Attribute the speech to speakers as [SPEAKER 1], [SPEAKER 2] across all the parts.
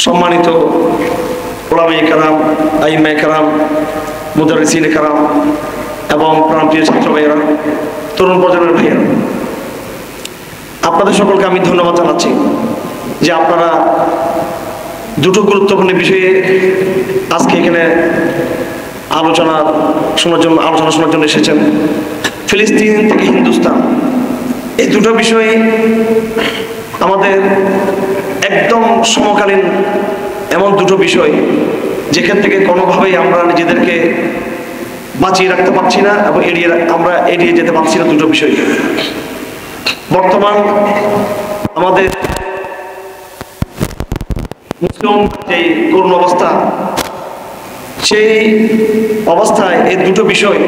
[SPEAKER 1] সম্মানিত উলামায়ে কেরাম, আইম্মায়ে কেরাম, মুদাররিসিনে কেরাম এবং প্রাণপ্রিয় ছাত্র ভাইয়েরা, তরুণ প্রজন্মের ভাইয়েরা, আপনাদের সকলকে আমি ধন্যবাদ জানাচ্ছি যে আপনারা দুটো গুরুত্বপূর্ণ বিষয়ে আজকে এখানে আলোচনা শোনার জন্য এসেছেন। ফিলিস্তিন থেকে হিন্দুস্তান, এই দুটো বিষয়ে আমাদের একদম সমকালীন এমন দুটো বিষয় যেখান থেকে কোনোভাবেই আমরা নিজেদেরকে বাঁচিয়ে রাখতে পারছি না এবং আমরা এড়িয়ে যেতে পারছি না দুটো বিষয়। বর্তমান আমাদের মুসলিম যে করুণ অবস্থা, সেই অবস্থায় এই দুটো বিষয়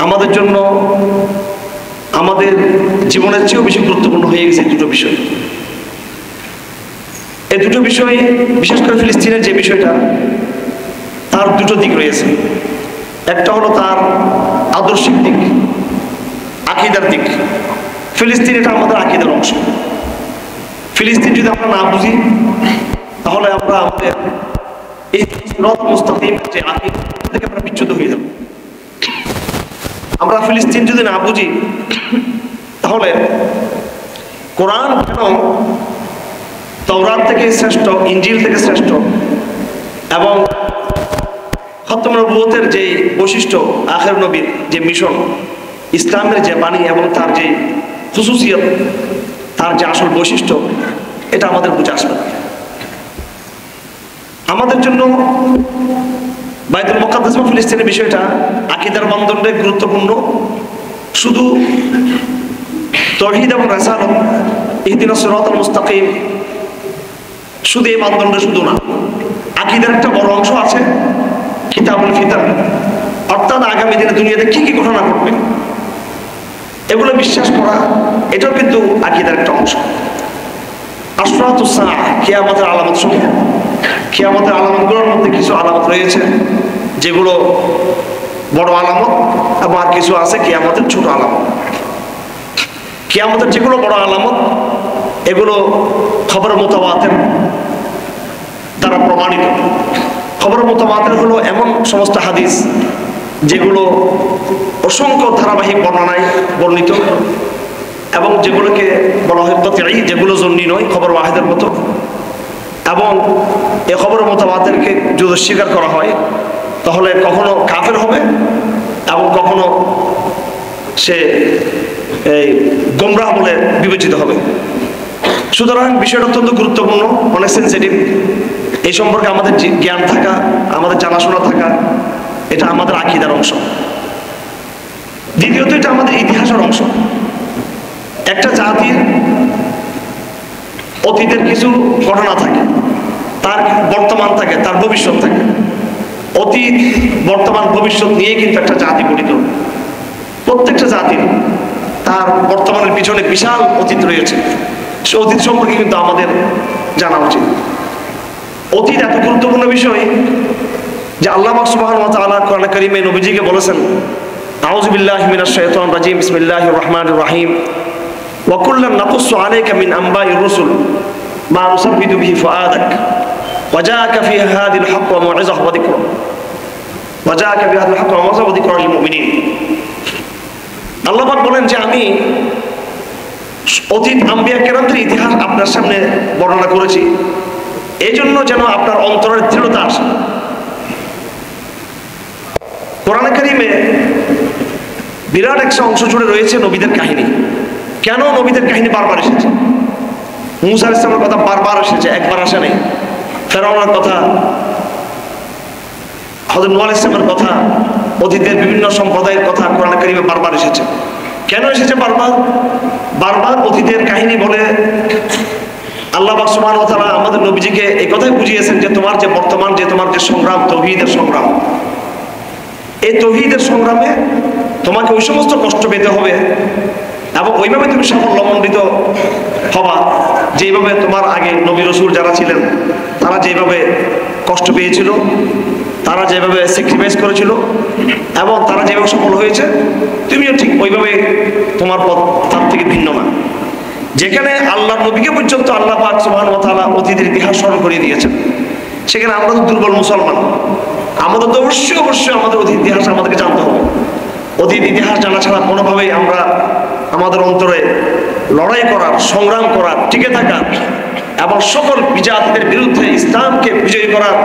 [SPEAKER 1] আমাদের জন্য আমাদের জীবনের চেয়েও বেশি গুরুত্বপূর্ণ হয়ে গেছে। এই দুটো বিষয়, এই দুটো বিষয়, বিশেষ করে ফিলিস্তিনের যে বিষয়টা, তার দুটো দিক রয়েছে। একটা হলো তার আদর্শিক দিক, আকীদার দিক। ফিলিস্তিন এটা আমাদের আকীদার অংশ। ফিলিস্তিন যদি আমরা না বুঝি তাহলে আমরা আমাদের এই সিরাত মুস্তাকিম যে আকীদা থেকে আমরা বিচ্যুত হয়ে যাব। আমরা ফিলিস্তিন যদি না বুঝি তাহলে কোরআন কেন তাওরাত থেকে শ্রেষ্ঠ, ইনজিল থেকে শ্রেষ্ঠ এবং খতম নবুয়তের যে বৈশিষ্ট্য, আখির নবীর যে মিশন, ইসলামের যে বাণী এবং তার যে খুসুসিয়ত, তার যে আসল বৈশিষ্ট্য, এটা আমাদের বুঝে আসবে না। আমাদের জন্য বাইতুল মুকাদ্দাস এবং ফিলিস্তিনের বিষয়টা আকীদার মানদণ্ডে গুরুত্বপূর্ণ। শুধু তাওহীদ এবং রিসালাত, ইহদিনাস সিরাতাল মুস্তাকিম, শুধু এই মানদণ্ডে শুধু না, আকীদার একটা বড় অংশ আছে কিতাবুল ফিতান, অর্থাৎ আগামী দিনে দুনিয়াতে কি কি ঘটনা ঘটবে এগুলো বিশ্বাস করা, এটাও কিন্তু আকীদার একটা অংশ। আশরাতুস সাআহ, কিয়ামতের আলামত সমূহ, কিয়ামতের আলামতগুলোর মধ্যে কিছু আলামত রয়েছে যেগুলো বড় আলামত এবং আর কিছু আছে কিয়ামতের ছোট আলামত। কিয়ামতের যেগুলো বড় আলামত এগুলো খবর মুতাওয়াতির দ্বারা প্রমাণিত। খবর মুতাওয়াতির হলো এমন সমস্ত হাদিস যেগুলো অসংখ্য ধারাবাহিক বর্ণনায় বর্ণিত এবং যেগুলোকে বলা হয় কতঈ, যেগুলো জন্নি নয়, খবর ওয়াহিদের মতো। এবং এই খবর মুতাওয়াতিরকে যদি স্বীকার করা হয় তাহলে কখনো কাফের হবে এবং কখনো সে এই গোমরাহ বলে বিবেচিত হবে। সুতরাং বিষয়টা অত্যন্ত গুরুত্বপূর্ণ, অনেক সেন্সিটিভ। এই সম্পর্কে আমাদের জ্ঞান থাকা, আমাদের জানাশোনা থাকা, এটা আমাদের আকীদার অংশ। দ্বিতীয়ত, এটা আমাদের ইতিহাসের অংশ। একটা জাতির অতীতের কিছু ঘটনা থাকে, তার বর্তমান থাকে, তার ভবিষ্যৎ থাকে। অতীত, বর্তমান, ভবিষ্যৎ নিয়ে কিন্তু একটা জাতি গঠিত। প্রত্যেকটা জাতির তার বর্তমানের পিছনে বিশাল অতীত রয়েছে। সে অতীত সম্পর্কে কিন্তু আমাদের জানা উচিত। অতীত এত গুরুত্বপূর্ণ বিষয় যে আল্লাহ পাক সুবহানাহু ওয়া তাআলা কোরআন কারীমে নবীজিকে বলেছেন, আউযু বিল্লাহি মিনাশ শাইতানির রাজীম, বিসমিল্লাহির রহমানির রহিম, ওয়া কুল্লান নাকুসসু আলাইকা মিন আনবাইর রুসুল মা নুসাব্বিতু বিহি ফুআদাক ওয়া জাআকা ফি হাদিল হক ওয়া মাউইযাহ ওয়া যিকরা ওয়া জাআকা ফি হাদিল হক ওয়া মাউইযাহ ওয়া যিকরা লিল মুমিনিন। আল্লাহ পাক বলেন যে আমি অতীত আম্বিয়া কেরামদের ইতিহাস আপনার সামনে বর্ণনা করেছি, এই জন্য যেন আপনার অন্তরের দৃঢ়তা আসে। কোরআন কারীমে বিরাট একটা অংশ জুড়ে রয়েছে নবীদের কাহিনী। কেন নবীদের কাহিনী বারবার এসেছে? মূসা আলাইহিস সালামের কথা বারবার এসেছে, একবার আসে নাই। ফেরাউনের কথা, হযরত নূহ আলাইহিস সালামের কথা, অতীতের বিভিন্ন সম্প্রদায়ের কথা কোরআন কারীমে বারবার এসেছে। কেন এসেছে বারবার? বারবার অতীতের কাহিনী বলে আল্লাহ পাক সুবহানাহু ওয়া তাআলা আমাদের নবীজিকে এই কথাই বুঝিয়েছেন যে তোমার যে বর্তমান, যে তোমার যে সংগ্রাম, তাওহীদের সংগ্রাম, এই তাওহীদের সংগ্রামে তোমাকে ওই সমস্ত কষ্ট পেতে হবে এবং ওইভাবে তুমি সাফল্যমণ্ডিত হবা যেভাবে তোমার আগে নবী রাসূল যারা ছিলেন তারা যেভাবে কষ্ট পেয়েছিল, তারা যেভাবে স্যাক্রিফাইস করেছিল এবং তারা যেভাবে সফল হয়েছে, তুমিও ঠিক ওইভাবে তোমার পথ তার থেকে ভিন্ন না। যেখানে আল্লাহ নবীকে পর্যন্ত আল্লাহ পাক সুবহানাহু ওয়া তাআলা অতীতের ইতিহাস স্মরণ করিয়ে দিয়েছেন, সেখানে আমরা তো দুর্বল মুসলমান, আমাদের তো অবশ্যই আমাদের অতীত ইতিহাস আমাদেরকে জানতে হবে। অতীত ইতিহাস জানা ছাড়া কোনোভাবেই আমরা আমাদের অন্তরে লড়াই করার, সংগ্রাম করার, টিকে থাকার এবং সকল বিজাতিদের বিরুদ্ধে ইসলামকে বিজয়ী করার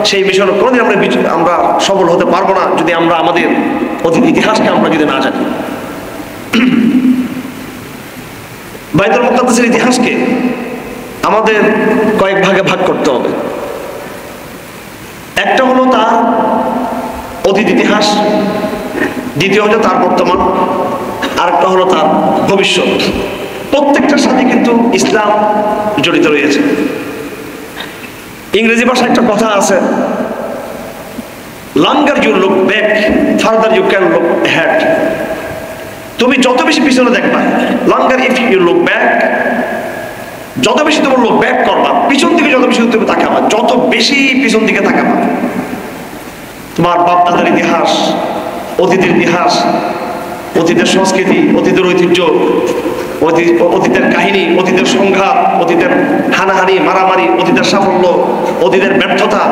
[SPEAKER 1] সেই মিশনে কোনোদিন আমরা সফল হতে পারবো না যদি আমরা আমাদের অতীত ইতিহাসকে আমরা যদি না জানি। বাইতুল মুকাদ্দাসের ইতিহাসকে আমাদের কয়েক ভাগে ভাগ করতে হবে। একটা হলো তার অতীত ইতিহাস, দ্বিতীয় হলো তার বর্তমান, আরেকটা হলো তার ভবিষ্যৎ। প্রত্যেকটার সাথে কিন্তু ইসলাম জড়িত রয়েছে। ইংরেজি ভাষায় একটা কথা আছে, longer you look back farther you can look ahead. তুমি যত বেশি পিছনে দেখবা, longer if you look back, যত বেশি তোমার লুক ব্যাক করবা, পিছন দিকে যত বেশি তুমি তাকাবা, যত বেশি পিছন দিকে তাকাবা, তোমার বাপ দাদার ইতিহাস, অতীতের ইতিহাস, অতীতের সংস্কৃতি, অতীতের ঐতিহ্য, অতীতের কাহিনী, অতীতের সংঘাত, অতীতের হানাহানি মারামারি, অতীতের সাফল্য, অতীতের ব্যর্থতা,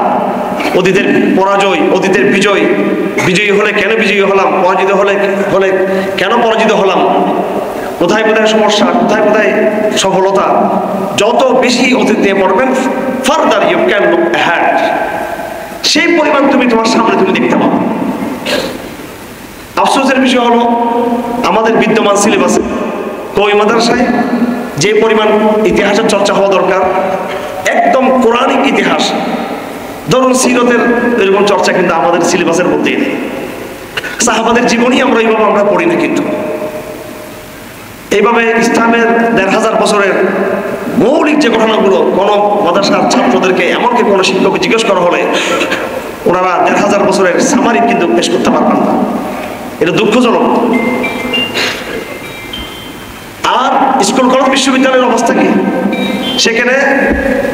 [SPEAKER 1] অতীতের পরাজয়, অতীতের বিজয়, বিজয়ী হলে কেন বিজয়ী হলাম, পরাজিত হলে কেন পরাজিত হলাম, কোথায় কোথায় সমস্যা, কোথায় কোথায় সফলতা, যত বেশি অতীত নিয়ে পড়বেন further you can look ahead, সেই পরিমাণ তুমি তোমার সামনে তুমি দেখতে পাবো। আফসোসের বিষয় হলো আমাদের বিদ্যমান সিলেবাসে কওমি মাদ্রাসায় যে পরিমাণ ইতিহাসের চর্চা হওয়া দরকার, একদম কোরআনিক ইতিহাস, ধরুন সিরতের এরকম চর্চা কিন্তু আমাদের সিলেবাসের মধ্যেই নেই। সাহাবাদের জীবনী আমরা এইভাবে আমরা পড়ি না, কিন্তু এইভাবে ইসলামের ১৫০০ বছরের মৌলিক যে ঘটনাগুলো কোনো মাদ্রাসার ছাত্রদেরকে, এমনকি কোনো শিক্ষককে জিজ্ঞেস করা হলে ওনারা ১৫০০ বছরের সামারি কিন্তু পেশ করতে পারবেন না। এটা দুঃখজনক। আর স্কুল কলেজ বিশ্ববিদ্যালয়ের অবস্থা কি? সেখানে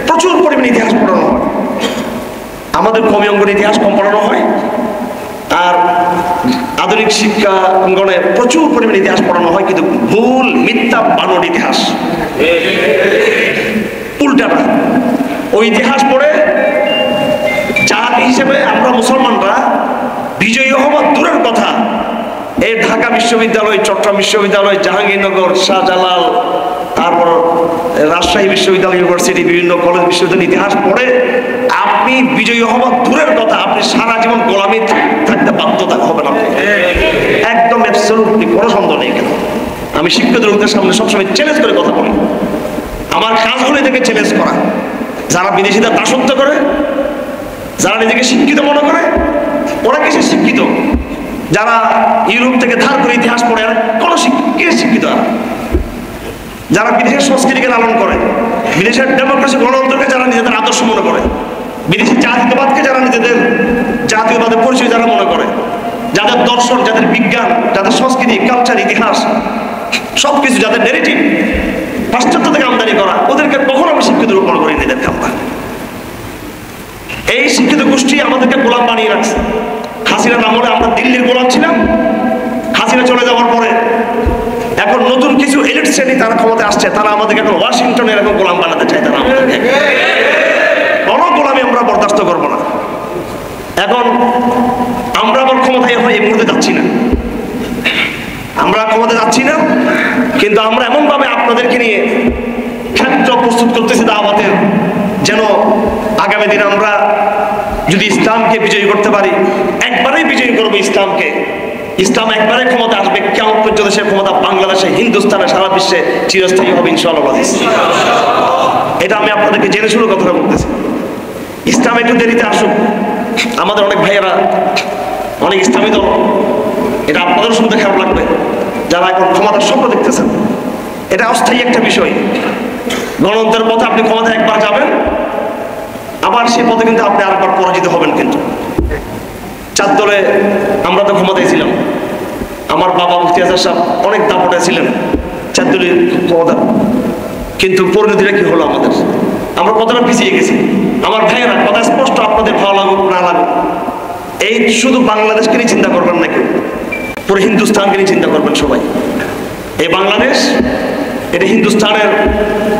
[SPEAKER 1] প্রচুর পরিমাণে ইতিহাস পড়ানো হয়, আমাদের কওমি অঙ্গনের ইতিহাস কম পড়ানো হয়, আর আধুনিক শিক্ষা অঙ্গনে প্রচুর পরিমাণে ইতিহাস পড়ানো হয়, কিন্তু ভুল, মিথ্যা, বানোয়াট ইতিহাস, উল্টাটা। ওই ইতিহাস পড়ে জাতি হিসেবে আমরা মুসলমানরা বিজয়ী হওয়া দূরের কথা, এই ঢাকা বিশ্ববিদ্যালয়, চট্টগ্রাম বিশ্ববিদ্যালয়, জাহাঙ্গীরনগর, শাহজালাল, তারপর রাজশাহী বিশ্ববিদ্যালয়, ইউনিভার্সিটি, বিভিন্ন কলেজ বিশ্ববিদ্যালয় ইতিহাস পড়ে আপনি বিজয়ী হওয়া দূরের কথা, আপনি সারা জীবন গোলামি থাকতে বাধ্যতা হবেন আপনি, একদম অ্যাবসলিউটলি কোনো সন্দেহ নেই। কেন আমি শিক্ষিত লোকদের সামনে সবসময় চ্যালেঞ্জ করে কথা বলি, আমার কাজ হলো এদেরকে চ্যালেঞ্জ করা। যারা বিদেশিদের দাসত্ব করে, যারা নিজেকে শিক্ষিত মনে করে, ওরা কিসে শিক্ষিত? যারা ইউরোপ থেকে ধার করে ইতিহাস পড়ে, আর কোনো শিক্ষিত, যারা বিদেশের সংস্কৃতিকে লালন করে, বিদেশের ডেমোক্রেসি গণতন্ত্রকে যারা নিজেদের আদর্শ মনে করে, বিদেশি জাতীয়তাবাদকে যারা নিজেদের জাতীয়বাদের পরিচয় যারা মনে করে, যাদের দর্শন, যাদের বিজ্ঞান, যাদের সংস্কৃতি, কালচার, ইতিহাস সবকিছু যাদের নেগেটিভ পাশ্চাত্য থেকে আমদানি করা, ওদেরকে কখনো আমরা শিক্ষিত রূপ মনে করি নিজেদেরকে। আমরা এই শিক্ষিত গোষ্ঠী আমাদেরকে গোলাম বানিয়ে রাখছে। হাসিনার আমলে আমরা দিল্লির গোলাম ছিলাম, হাসিনা চলে যাওয়ার পরে এখন নতুন কিছু এলিট শ্রেণী তারা ক্ষমতায় আসছে, তারা আমাদেরকে এখন ওয়াশিংটনের এখন গোলাম বানাতে চায়। তারা আমাদেরকে কোনো গোলামি আমরা বরদাস্ত করবো না। এখন আমরা আবার ক্ষমতায় এখন এই মুহূর্তে যাচ্ছি না, আমরা ক্ষমতায় যাচ্ছি না, কিন্তু আমরা এমনভাবে আপনাদেরকে নিয়ে ক্ষেত্র প্রস্তুত করতেছি দাওয়াতের, যেন আগামী দিনে আমরা যদি ইসলামকে বিজয়ী করতে পারি, একবারেই বিজয়ী করবো ইসলামকে। ইসলাম একবারে ক্ষমতা আসবে, কেমন পর্যন্ত সে ক্ষমতা বাংলাদেশে, হিন্দুস্তানে, সারা বিশ্বে চিরস্থায়ী হবে ইনশাআল্লাহ। এটা আমি আপনাদেরকে জেনে শুনে কথাটা বলতেছি। ইসলাম একটু দেরিতে আসুক, আমাদের অনেক ভাইয়েরা, অনেক ইসলামী দল, এটা আপনাদেরও শুনতে খারাপ লাগবে যারা এখন ক্ষমতার স্বপ্ন দেখতেছেন। এটা অস্থায়ী একটা বিষয়। গণতন্ত্রের পথে আপনি ক্ষমতায় একবার যাবেন, আবার সেই পথে কিন্তু আপনি আরেকবার পরাজিত হবেন। কিন্তু 4 দলে আমরা তো ক্ষমতায় ছিলাম, আমার বাবা মুফতি আজহার সাহেব অনেক দাপটে ছিলেন 4 দলীয় ক্ষমতা, কিন্তু পরিণতিটা কি হলো আমাদের? আমরা কতটা পিছিয়ে গেছি। আমার ভাইয়েরা, কথা স্পষ্ট, আপনাদের ভালো লাগুক না লাগুক, এই শুধু বাংলাদেশকে নিয়ে চিন্তা করবেন না, কেউ পুরো হিন্দুস্তানকে নিয়ে চিন্তা করবেন সবাই। এই বাংলাদেশ, এটা হিন্দুস্তানের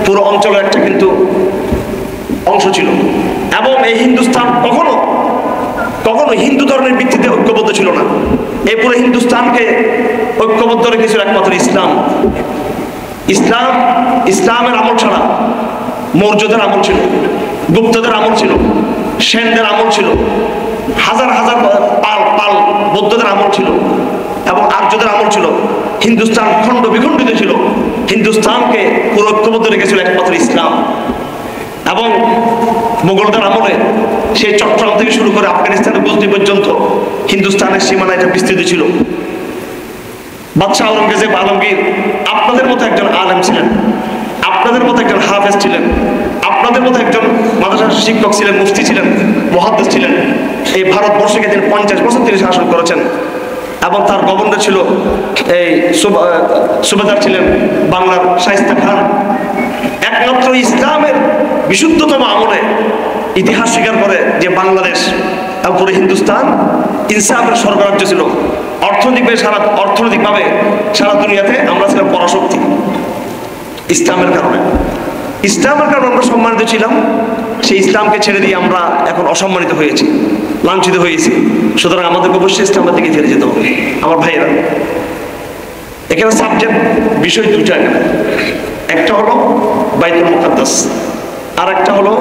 [SPEAKER 1] পুরো অঞ্চলের একটা কিন্তু অংশ ছিল। এবং এই হিন্দুস্তান কখনো কখনো হিন্দু ধর্মের ভিত্তিতে ঐক্যবদ্ধ ছিল না। এই পুরো হিন্দুস্তানকে ঐক্যবদ্ধ রেখেছিল একমাত্র ইসলাম। ইসলামের আমল ছাড়া মৌর্যদের আমল ছিল, গুপ্তদের আমল ছিল, সেনদের আমল ছিল, হাজার হাজার পাল বৌদ্ধদের আমল ছিল এবং আর্যদের আমল ছিল। হিন্দুস্তান খণ্ড বিখণ্ডিত ছিল। হিন্দুস্তানকে পুরো ঐক্যবদ্ধ রেখেছিল একমাত্র ইসলাম। এবং মোগলদের আমলে সেই চট্টগ্রাম থেকে শুরু করে আফগানিস্তানের গজনি পর্যন্ত হিন্দুস্তানের সীমানা এটা বিস্তৃত ছিল। বাদশাহ আওরঙ্গজেব আলমগীর আপনাদের মতো একজন আলেম ছিলেন, আপনাদের মতো একজন হাফেজ ছিলেন, আপনাদের মতো একজন মাদ্রাসার শিক্ষক ছিলেন, মুফতি ছিলেন, মুহাদ্দিস ছিলেন। এই ভারতবর্ষকে তিনি 50 বছর তিনি শাসন করেছেন এবং তার গভর্নর ছিল এই সুবেদার ছিলেন বাংলার শায়েস্তা খান। একমাত্র ইসলামের বিশুদ্ধতম আমলে ইতিহাস স্বীকার করে যে বাংলাদেশ এবং পুরো হিন্দুস্তান ইনসাফের স্বর্গরাজ্য ছিল। অর্থনৈতিকভাবে সারা দুনিয়াতে আমরা ছিলাম পরাশক্তি ইসলামের কারণে। আমরা সম্মানিত ছিলাম। সেই ইসলামকে ছেড়ে দিয়ে আমরা এখন অসম্মানিত হয়েছি, লাঞ্ছিত হয়েছি। সুতরাং আমাদেরকে অবশ্যই ইসলামের দিকে ফিরে যেতে হবে। আমার ভাইয়েরা, এখানে সাবজেক্ট বিষয় দুটা। একটা হলো বাইতুল মুকাদ্দাস, আর একটা হলো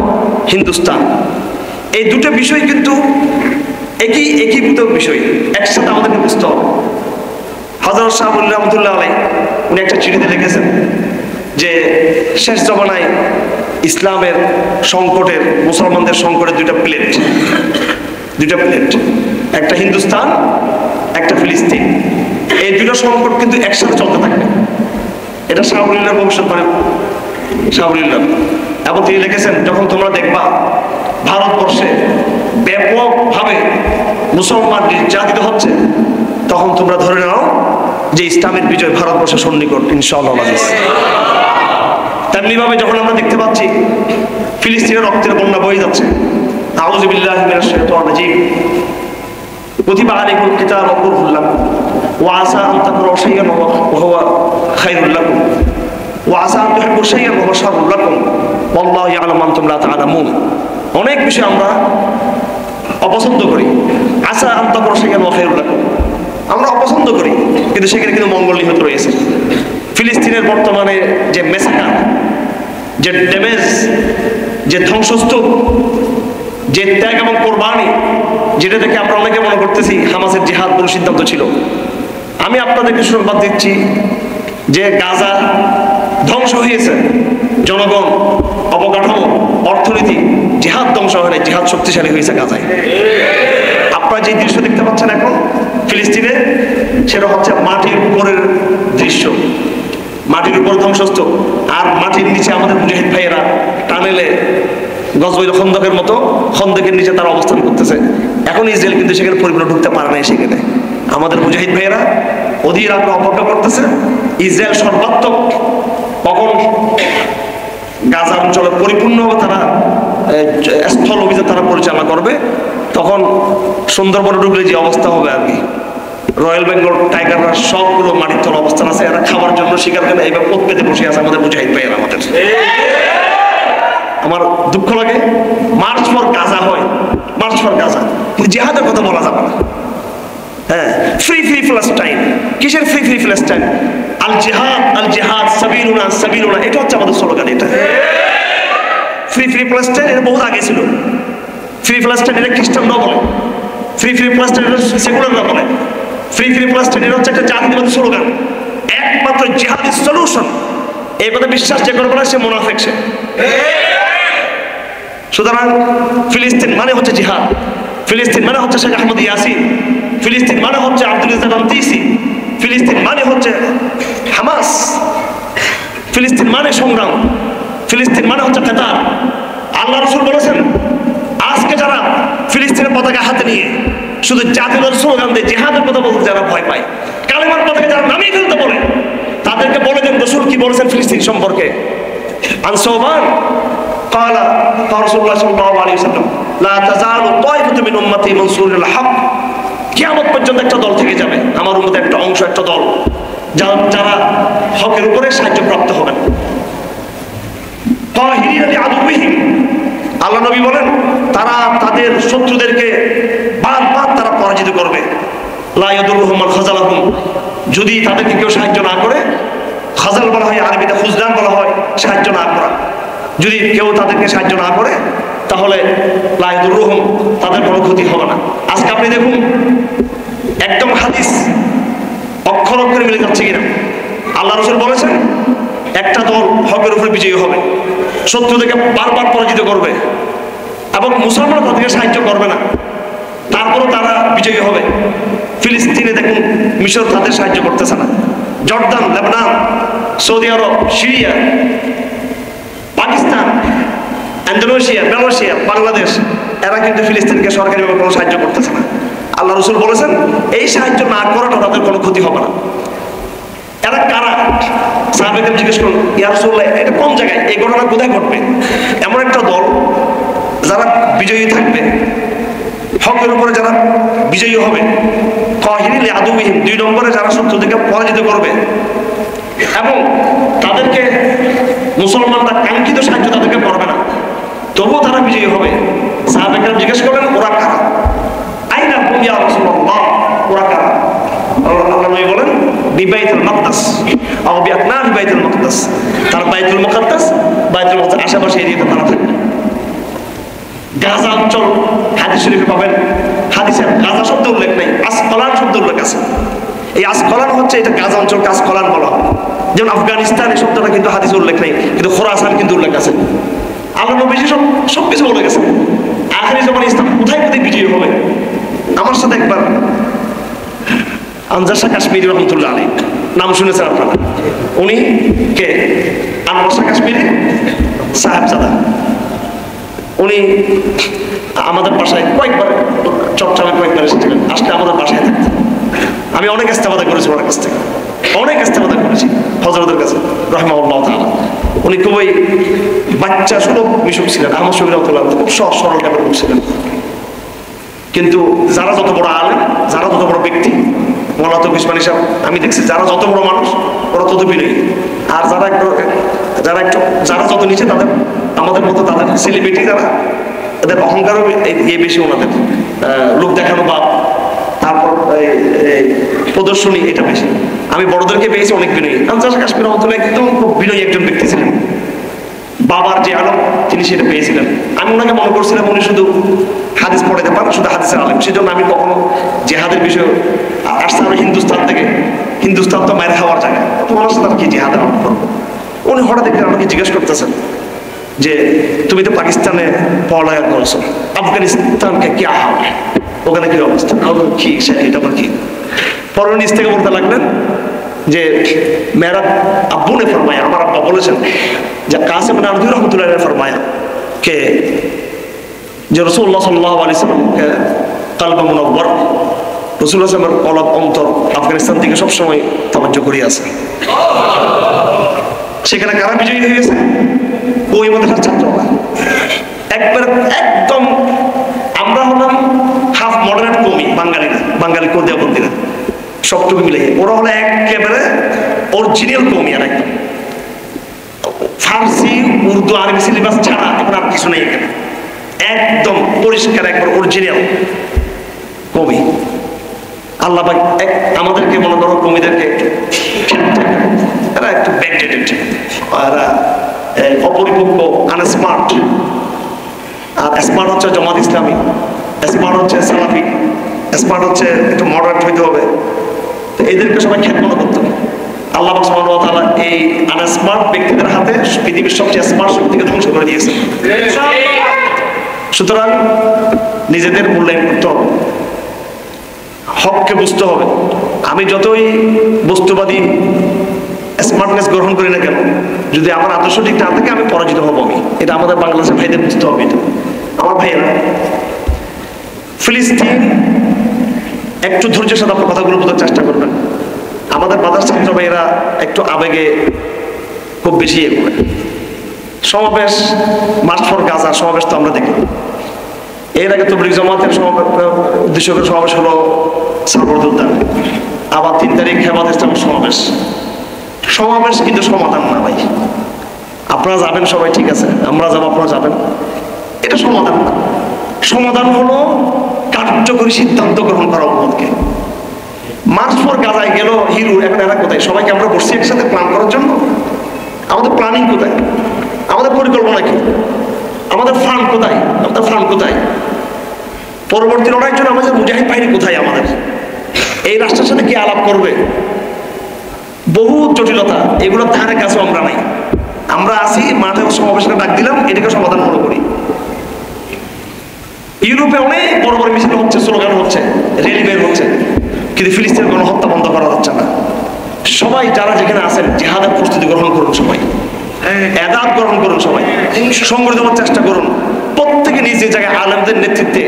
[SPEAKER 1] হিন্দুস্তান। এই দুটো বিষয় কিন্তু একীভূত বিষয়, একসাথে আমাদেরকে বুঝতে হবে। হযরত শাহ ওলি রহমাতুল্লাহ আলাইহি উনি একটা চিঠিতে লিখেছেন যে শেষ জমানায় ইসলামের সংকটের, মুসলমানদের সংকটের দুইটা প্লেট, একটা হিন্দুস্তান, একটা ফিলিস্তিন। এই দুটো সংকট কিন্তু একসাথে চলতে থাকবে। এটা শাহ ওলির ভবিষ্যৎবাণী, শাহ ওলির। এবং তিনি লিখেছেন, যখন তোমরা দেখবা ভারতবর্ষে ব্যাপকভাবে মুসলমান নির্যাতিত হচ্ছে, তখন তোমরা ধরে নাও যে ইসলামের বিজয় ভারতবর্ষের সন্নিকট ইনশাআল্লাহ। তেমনি ভাবে যখন আমরা দেখতে পাচ্ছি ফিলিস্তিনের রক্তের বন্যা বয়ে যাচ্ছে, আউযু বিল্লাহি মিনাশ শাইতানির রাজীম, কুতিবা আলাইকুমুল কিতাবু কুরহুল লাকুম ওয়া আসা আন তাকরাহু শাইআন ওয়া হুয়া খায়রুল লাকুম ওয়া আসা আন তুহিব্বু শাইআন ওয়া হুয়া শাররুল লাকুম ওয়াল্লাহু ইয়ালামু মা আনতুম লা তা'লামুন। অনেক বিষয় আমরা অপছন্দ করি। আসা আন তাকরাহু শাইআন ওয়া খায়রুল লাকুম আমরা অপছন্দ করি, কিন্তু সেখানে কিন্তু মঙ্গল নিহিত রয়েছে। ফিলিস্তিনের বর্তমানে যে মেসাকার, যে ড্যামেজ, যে ধ্বংসস্তূপ, যে ত্যাগ এবং কোরবানি, যেটা থেকে আমরা অনেকে মনে করতেছি হামাসের জিহাদ বলে সিদ্ধান্ত ছিল। আমি আপনাদেরকে সংবাদ দিচ্ছি যে গাজা ধ্বংস হয়েছে, জনগণ, অবকাঠামো, অর্থনীতি, জিহাদ ধ্বংস হয় না, জিহাদ শক্তিশালী হয়েছে গাজায়। আপনারা যে দৃশ্য দেখতে পাচ্ছেন এখন ফিলিস্তিনে, সেটা হচ্ছে মাটির উপরের দৃশ্য, মাটির উপর ধ্বংসস্তূপ, আর মাটির নিচে আমাদের মুজাহিদ ভাইয়েরা টানেলে গজওয়াইল খন্দকের মতো খন্দকের নিচে তারা অবস্থান করতেছে। এখন ইসরায়েল কিন্তু সেখানে পরিপূর্ণ ঢুকতে পারে না। সেখানে আমাদের মুজাহিদ ভাইয়েরা অধীর আগ্রহ অপেক্ষা করতেছে ইসরায়েল সর্বাত্মক কখন গাজা অঞ্চলে পরিপূর্ণভাবে তারা স্থল অভিযান তারা পরিচালনা করবে, তখন সুন্দরবনে ঢুকলে যে অবস্থা হবে আর কি। রয়্যাল বেঙ্গল টাইগাররা সবগুলো মাটির তল অবস্থান আছে, এরা খাবার জন্য শিকার করে এইভাবে পথ পেতে বসে আছে আমাদের মুজাহিদ ভাইয়েরা। আমার দুঃখ লাগে, মার্চ ফর গাজা হয়, মার্চ ফর গাজা, কিন্তু জিহাদের কথা বলা যাবে না। হ্যাঁ, ফ্রি ফিলিস্তাইন। কিসের ফ্রি ফিলিস্তাইন? আল জিহাদ সাবিলুনা, এটা হচ্ছে আমাদের স্লোগান। এটা ফ্রি ফিলিস্তাইন, এটা বহুত আগে ছিল। ফ্রি ফিলিস্তাইন এটা খ্রিস্টানরা বলে, ফ্রি ফিলিস্তাইন এটা সেকুলাররা বলে। ফ্রি ফিলিস্তাইন এটা হচ্ছে একটা জাতীয়তাবাদী স্লোগান, একমাত্র জিহাদি সলিউশন। এই কথা বিশ্বাস যে করবে না সে মুনাফিক। সে সুতরাং ফিলিস্তিন মানে হচ্ছে জিহাদ, ফিলিস্তিন মানে হচ্ছে শেখ আহমদ ইয়াসিন, ফিলিস্তিন মানে হচ্ছে আব্দুল ইজ্জাত আনতিসি, ফিলিস্তিন মানে হচ্ছে হামাস, ফিলিস্তিন মানে সংগ্রাম, ফিলিস্তিন মানে হচ্ছে কাতার। আল্লাহ রাসূল বলেছেন, আজকে যারা ফিলিস্তিনের পতাকা হাতে নিয়ে শুধু জাতীয়তার স্লোগান দিয়ে জিহাদের কথা বলতে যারা ভয় পায়, কালেমার পতাকা যারা নামিয়ে ফেলতে বলে, তাদেরকে বলে দেন রাসূল কি বলেছেন ফিলিস্তিন সম্পর্কে। আন সাওবান قال رسول الله صلى الله عليه وسلم لا تزال طائفة من أمتي منصورين الحق। কিয়ামত পর্যন্ত একটা দল থেকে যাবে আমার উম্মতের একটা অংশ, একটা দল, যারা হকের উপরে সাহায্য প্রাপ্ত হবেন। আল্লাহ নবী বলেন তারা তাদের শত্রুদেরকে বারবার তারা পরাজিত করবে। লা ইয়াদুরুহুম মান খাযালাহুম, যদি তাদেরকে কেউ সাহায্য না করে, খাজাল বলা হয় আরবিতে, খুজলান বলা হয় সাহায্য না করা, যদি কেউ তাদেরকে সাহায্য না করে তাহলে লা ইয়াদুরুহুম, তাদের কোনো ক্ষতি হবে না। আজকে আপনি দেখুন একদম হাদিস অক্ষর অক্ষরে মিলে যাচ্ছে কিনা। আল্লাহ রাসূল বলেছেন একটা দল হকের উপরে বিজয়ী হবে, শত্রুদেরকে বারবার পরাজিত করবে এবং মুসলমানরা তাদেরকে সাহায্য করবে না, তারপরও তারা বিজয়ী হবে। ফিলিস্তিনে দেখুন মিশর তাদের সাহায্য করতেছে না, জর্দান, লেবানন, সৌদি আরব, Syria, Pakistan, Indonesia, Malaysia, Bangladesh, এরা কিন্তু ফিলিস্তিনকে সরকারিভাবে কোনো সাহায্য করতেছে না। আল্লাহ রাসূল বলেছেন এই সাহায্য না করাটা তাদের কোনো ক্ষতি হবে না। এরা কারা? সাহাবায়ে জিজ্ঞেস করুন, ইয়া রাসূলুল্লাহ এটা কোন জায়গায়, এই ঘটনা কোথায় ঘটবে? এমন একটা দল যারা বিজয়ী থাকবে, হকের উপরে যারা বিজয়ী হবে, কাহিরিল আদুবিহিম, 2 নম্বরে যারা শত্রুদেরকে পরাজিত করবে এবং তাদেরকে মুসলমানরা কাঙ্ক্ষিত সাহায্য তাদেরকে করবে না, তবুও তারা বিজয়ী হবে। সাহাবায়ে কেরাম জিজ্ঞেস করলেন ওরা কারা? আইনা হুম ইয়া রাসূলুল্লাহ, ওরা কারা? আল্লাহ নবী বলেন বিবাইতুল মাকদাস আও বিআকনাফি বাইতুল মাকদাস, তারা বাইতুল মুকাদ্দাস, বাইতুল মুকাদ্দাস আশেপাশে এরিয়াতে তারা থাকবে। গাজা অঞ্চল হাদিস শরীফে পাবেন, হাদিসে গাজা শব্দ উল্লেখ নেই, আসকলান শব্দ উল্লেখ আছে। এই আসকলান হচ্ছে এটা গাজা অঞ্চলকে আসকলান বলা হয়। যেমন আফগানিস্তান এই শব্দটা কিন্তু হাদিসে উল্লেখ নেই, কিন্তু খোরাসান কিন্তু উল্লেখ আছে। আল্লাহ নবী সব কিছু বলে গেছে। আখিরি জামানে ইসলাম কোথায় কোথায় বিজয়ী হবে। আমার সাথে একবার আনজার শাহ কাশ্মীরি রহমতুল্লাহ আলাইহি, নাম শুনেছেন আপনারা, উনি কে? আনজার শাহ কাশ্মীরি সাহেবজাদা। উনি আমাদের বাসায় কয়েকবার, চট্টগ্রামে কয়েকবার এসেছিলেন, আসলে আমাদের বাসায় থাকতেন। আমি অনেক ইস্তেফাদা করেছি ওনার কাছ থেকে, অনেক ইস্তেফাদা করেছি হযরতের কাছে রাহিমাহুল্লাহ তাআলা। উনি খুবই বাচ্চা সুলভ মিশুক ছিলেন, আহমদ শফি রাহমাতুল্লাহ, খুব সহজ সরল টাইপের লোক ছিলেন। কিন্তু যারা যত বড় আলেম, যারা যত বড় ব্যক্তি, মৌলানা তৌফিক উসমানী সাহেব, আমি দেখছি যারা যত বড় মানুষ ওরা তত বিনয়ী, আর যারা যত নিচে তাদের আমাদের মতো তাদের সেলিব্রিটি যারা, তাদের অহংকারও বেশি, ওনাদের লোক দেখানো বা তারপর প্রদর্শনী এটা বেশি। আমি বড়দেরকে পেয়েছি অনেক বিনয়ী। আনজার শাহ কাশ্মীরি রহমতুল্লাহ একদম খুব বিনয়ী একজন ব্যক্তি ছিলেন, বাবার যে আলম তিনি সেটা পেয়েছিলেন। আমি ওনাকে মনে করছিলাম উনি শুধু হাদিস পড়াতে পারেন, শুধু হাদিসের আলেম, সেজন্য আমি কখনো জেহাদের বিষয়ে আসছে আমি হিন্দুস্তান থেকে, হিন্দুস্তান তো মায়ের খাওয়ার জায়গা, তো ওনার সাথে কি জেহাদের আলেম করবো। উনি হঠাৎ দেখে আমাকে জিজ্ঞেস করতেছেন যে তুমি তো পাকিস্তানে পড়ালেখা করেছো, আফগানিস্তানকে কি হাল, ওখানে কি অবস্থা, কি এটা আবার কি? পরে নিজ থেকে বলতে লাগলেন যে মেরা আব্বু নে ফরমায়া, আমার আব্বা বলেছেন যে কাসিম নানভী রহমতুল্লাহ ने फरमाया कि যে রাসূলুল্লাহ সাল্লাল্লাহু আলাইহি সাল্লামকে কলব মুনওয়ার, রাসূলুল্লাহ সাল্লাল্লাহু আলাইহি ওয়াসাল্লাম অন্তর আফগানিস্তান থেকে সব সময় তাওয়াজ্জু করিয়া আছে। সেখানে কারা বিজয়ী হয়ে গেছে? ওই মাদ্রাসার ছাত্ররা। একদম আমরা হলাম হাফ মডারেট কওমি, বাঙালিরা, বাঙালি কোদিয়াবন্দীরা সবটুকু মিলে, ওরা হলো একেবারে অরিজিনাল কওমি। আর একদম ফার্সি, উর্দু, আরবি সিলেবাস ছাড়া এখন আর কিছু নেই এখানে, একদম পরিষ্কার একবার অরিজিনাল কওমি। আল্লাহ আমাদেরকে মনে করো কওমিদেরকে এরা একটু ব্যাকডেটেড, এরা অপরিপক্ক, আনস্মার্ট। আর স্মার্ট হচ্ছে জামাত ইসলামী, স্মার্ট হচ্ছে সালাফি, স্মার্ট হচ্ছে একটু মডারেট হইতে হবে। তো এদেরকে সবাই খ্যাত মনে করতো। আল্লাহ সুবহানাহু ওয়া তাআলা এই আনস্মার্ট ব্যক্তিদের হাতে পৃথিবীর সবচেয়ে স্মার্ট শক্তিকে ধ্বংস করে দিয়েছে। সুতরাং নিজেদের মূল্যায়ন করতে হবে, হককে বুঝতে হবে। আমি যতই বস্তুবাদী স্মার্টনেস গ্রহণ করি না কেন, যদি আমার আদর্শ ঠিক না থাকে আমি পরাজিত হব। আমি এটা আমাদের বাংলাদেশের ভাইদের বুঝতে হবে। এটা আমার ভাইয়েরা, ফিলিস্তিন, একটু ধৈর্যের সাথে আপনার কথাগুলো বোঝার চেষ্টা করবেন। আমাদের বাজার ছাত্র ভাইয়েরা একটু আবেগে খুব বেশি করে সমাবেশ, মার্চ ফর গাজা সমাবেশ তো আমরা দেখি। এর আগে তবলিগ জামাতের উদ্দেশ্য করে সমাবেশ হলো সাগর উদ্যানে, আবার 3 তারিখ হেফাজত ইসলামের সমাবেশ। সমাবেশ কিন্তু সমাধান না ভাই। আপনারা যাবেন সবাই, ঠিক আছে, আমরা যাবো, আপনারা যাবেন, এটা সমাধান না। সমাধান হলো কার্যকরী সিদ্ধান্ত গ্রহণ করা উম্মতকে। মার্চ পর গাজায় গেল হিরু, এখন এরা কোথায়? সবাইকে আমরা বসছি একসাথে প্ল্যান করার জন্য। আমাদের প্ল্যানিং কোথায়? আমাদের পরিকল্পনা কি? আমাদের ফান্ড কোথায়? আমাদের ফান্ড কোথায়? পরবর্তী লড়াইয়ের জন্য আমাদের মুজাহিদ বাহিনী কোথায়? আমাদের এই রাষ্ট্রের সাথে কি আলাপ করবে? বহু জটিলতা, এগুলোর ধারে কাছেও আমরা নাই। আমরা আসি মাঠে সমাবেশটা ডাক দিলাম, এটাকে সমাধান মনে করি। ইউরোপে অনেক বড় বড় মিছিল হচ্ছে, স্লোগান হচ্ছে, র্যালি বের হচ্ছে, কিন্তু ফিলিস্তিনের গণহত্যা বন্ধ করা যাচ্ছে না। সবাই যারা যেখানে আছেন জিহাদের প্রস্তুতি গ্রহণ করুন, সবাই এদাব গ্রহণ করুন, সবাই সংগঠিত হওয়ার চেষ্টা করুন। প্রত্যেকে নিজ নিজ জায়গায় আলেমদের নেতৃত্বে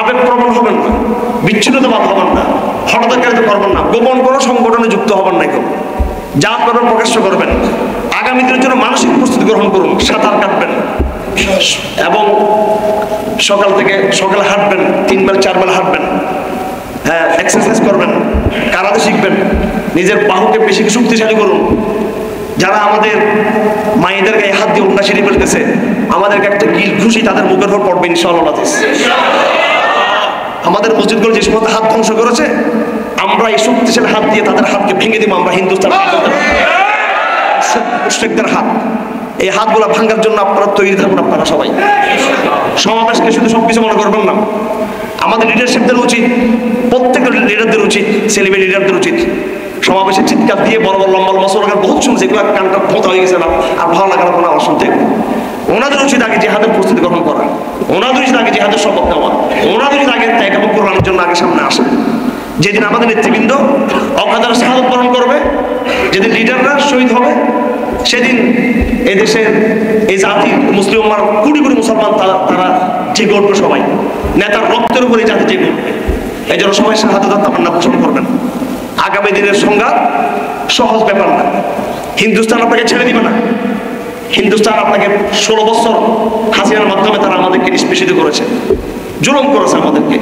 [SPEAKER 1] আবেগপ্রবণ হবেন না, বিচ্ছিন্নতাবাদ হবেন না, হঠাৎকারিত করবেন না, গোপন কোনো সংগঠনে যুক্ত হবেন না, কেউ যা করবেন প্রকাশ্য করবেন। আগামী দিনের জন্য মানসিক প্রস্তুতি গ্রহণ করুন, সাঁতার কাটবেন এবং সকালে হাঁটবেন, 3 বেলা 4 বেলা হাঁটবেন, হ্যাঁ, এক্সারসাইজ করবেন, কারাতে শিখবেন, নিজের বাহুকে বেশি শক্তিশালী করুন। যারা আমাদের মায়েদের গায়ে হাত দিয়ে উন্না সিঁড়ি ফেলতেছে, আমাদেরকে একটা কিল ঘুষি তাদের মুখের উপর পড়বে ইনশাআল্লাহ। আমাদের মসজিদগুলো যে সমস্ত হাত ধ্বংস করেছে, আমরা এই শক্তিশালী হাত দিয়ে তাদের হাতকে ভেঙে দিব। আমরা হিন্দুস্তান মুশরিকদের হাত, এই হাতগুলো ভাঙার জন্য আপনারা তৈরি থাকুন। আপনারা সবাই সমাবেশকে শুধু সবকিছু মনে করবেন না। আমাদের লিডারশিপদের উচিত, প্রত্যেকটা লিডারদের উচিত, সেলিব্রিটি লিডারদের উচিত সমাবেশে চিৎকার দিয়ে বড় বড় লম্বা লম্বা স্লোগান বহুত শুনছে, এগুলো কানটা ভোঁতা হয়ে গেছে না, আর ভালো লাগে না কোনো আওয়াজ শুনতে। ওনাদের উচিত আগে জিহাদের প্রস্তুতি গ্রহণ করা, ওনাদের উচিত আগে জিহাদের শপথ নেওয়া, ওনাদের উচিত আগে ত্যাগ এবং কোরআনের জন্য আগে সামনে আসে। যেদিন আমাদের নেতৃবৃন্দ অকাদার শাহাদত বরণ করবে, যেদিন লিডাররা শহীদ হবে, সেদিন এদেশের এই জাতি মুসলিম উম্মার কোটি কোটি মুসলমান তারা জেগে উঠবে। সবাই নেতার রক্তের উপরে জাতি জেগে উঠবে। এই জন্য সবাই শাহাদাত তামান্না পোষণ করবেন। আগামী দিনের সংঘাত সহজ ব্যাপার না। হিন্দুস্তান আপনাকে ছেড়ে দিবে না। হিন্দুস্তান আপনাকে 16 বছর হাসিনার মাধ্যমে তারা আমাদেরকে নিষ্পেষিত করেছে, জুলুম করেছে আমাদেরকে।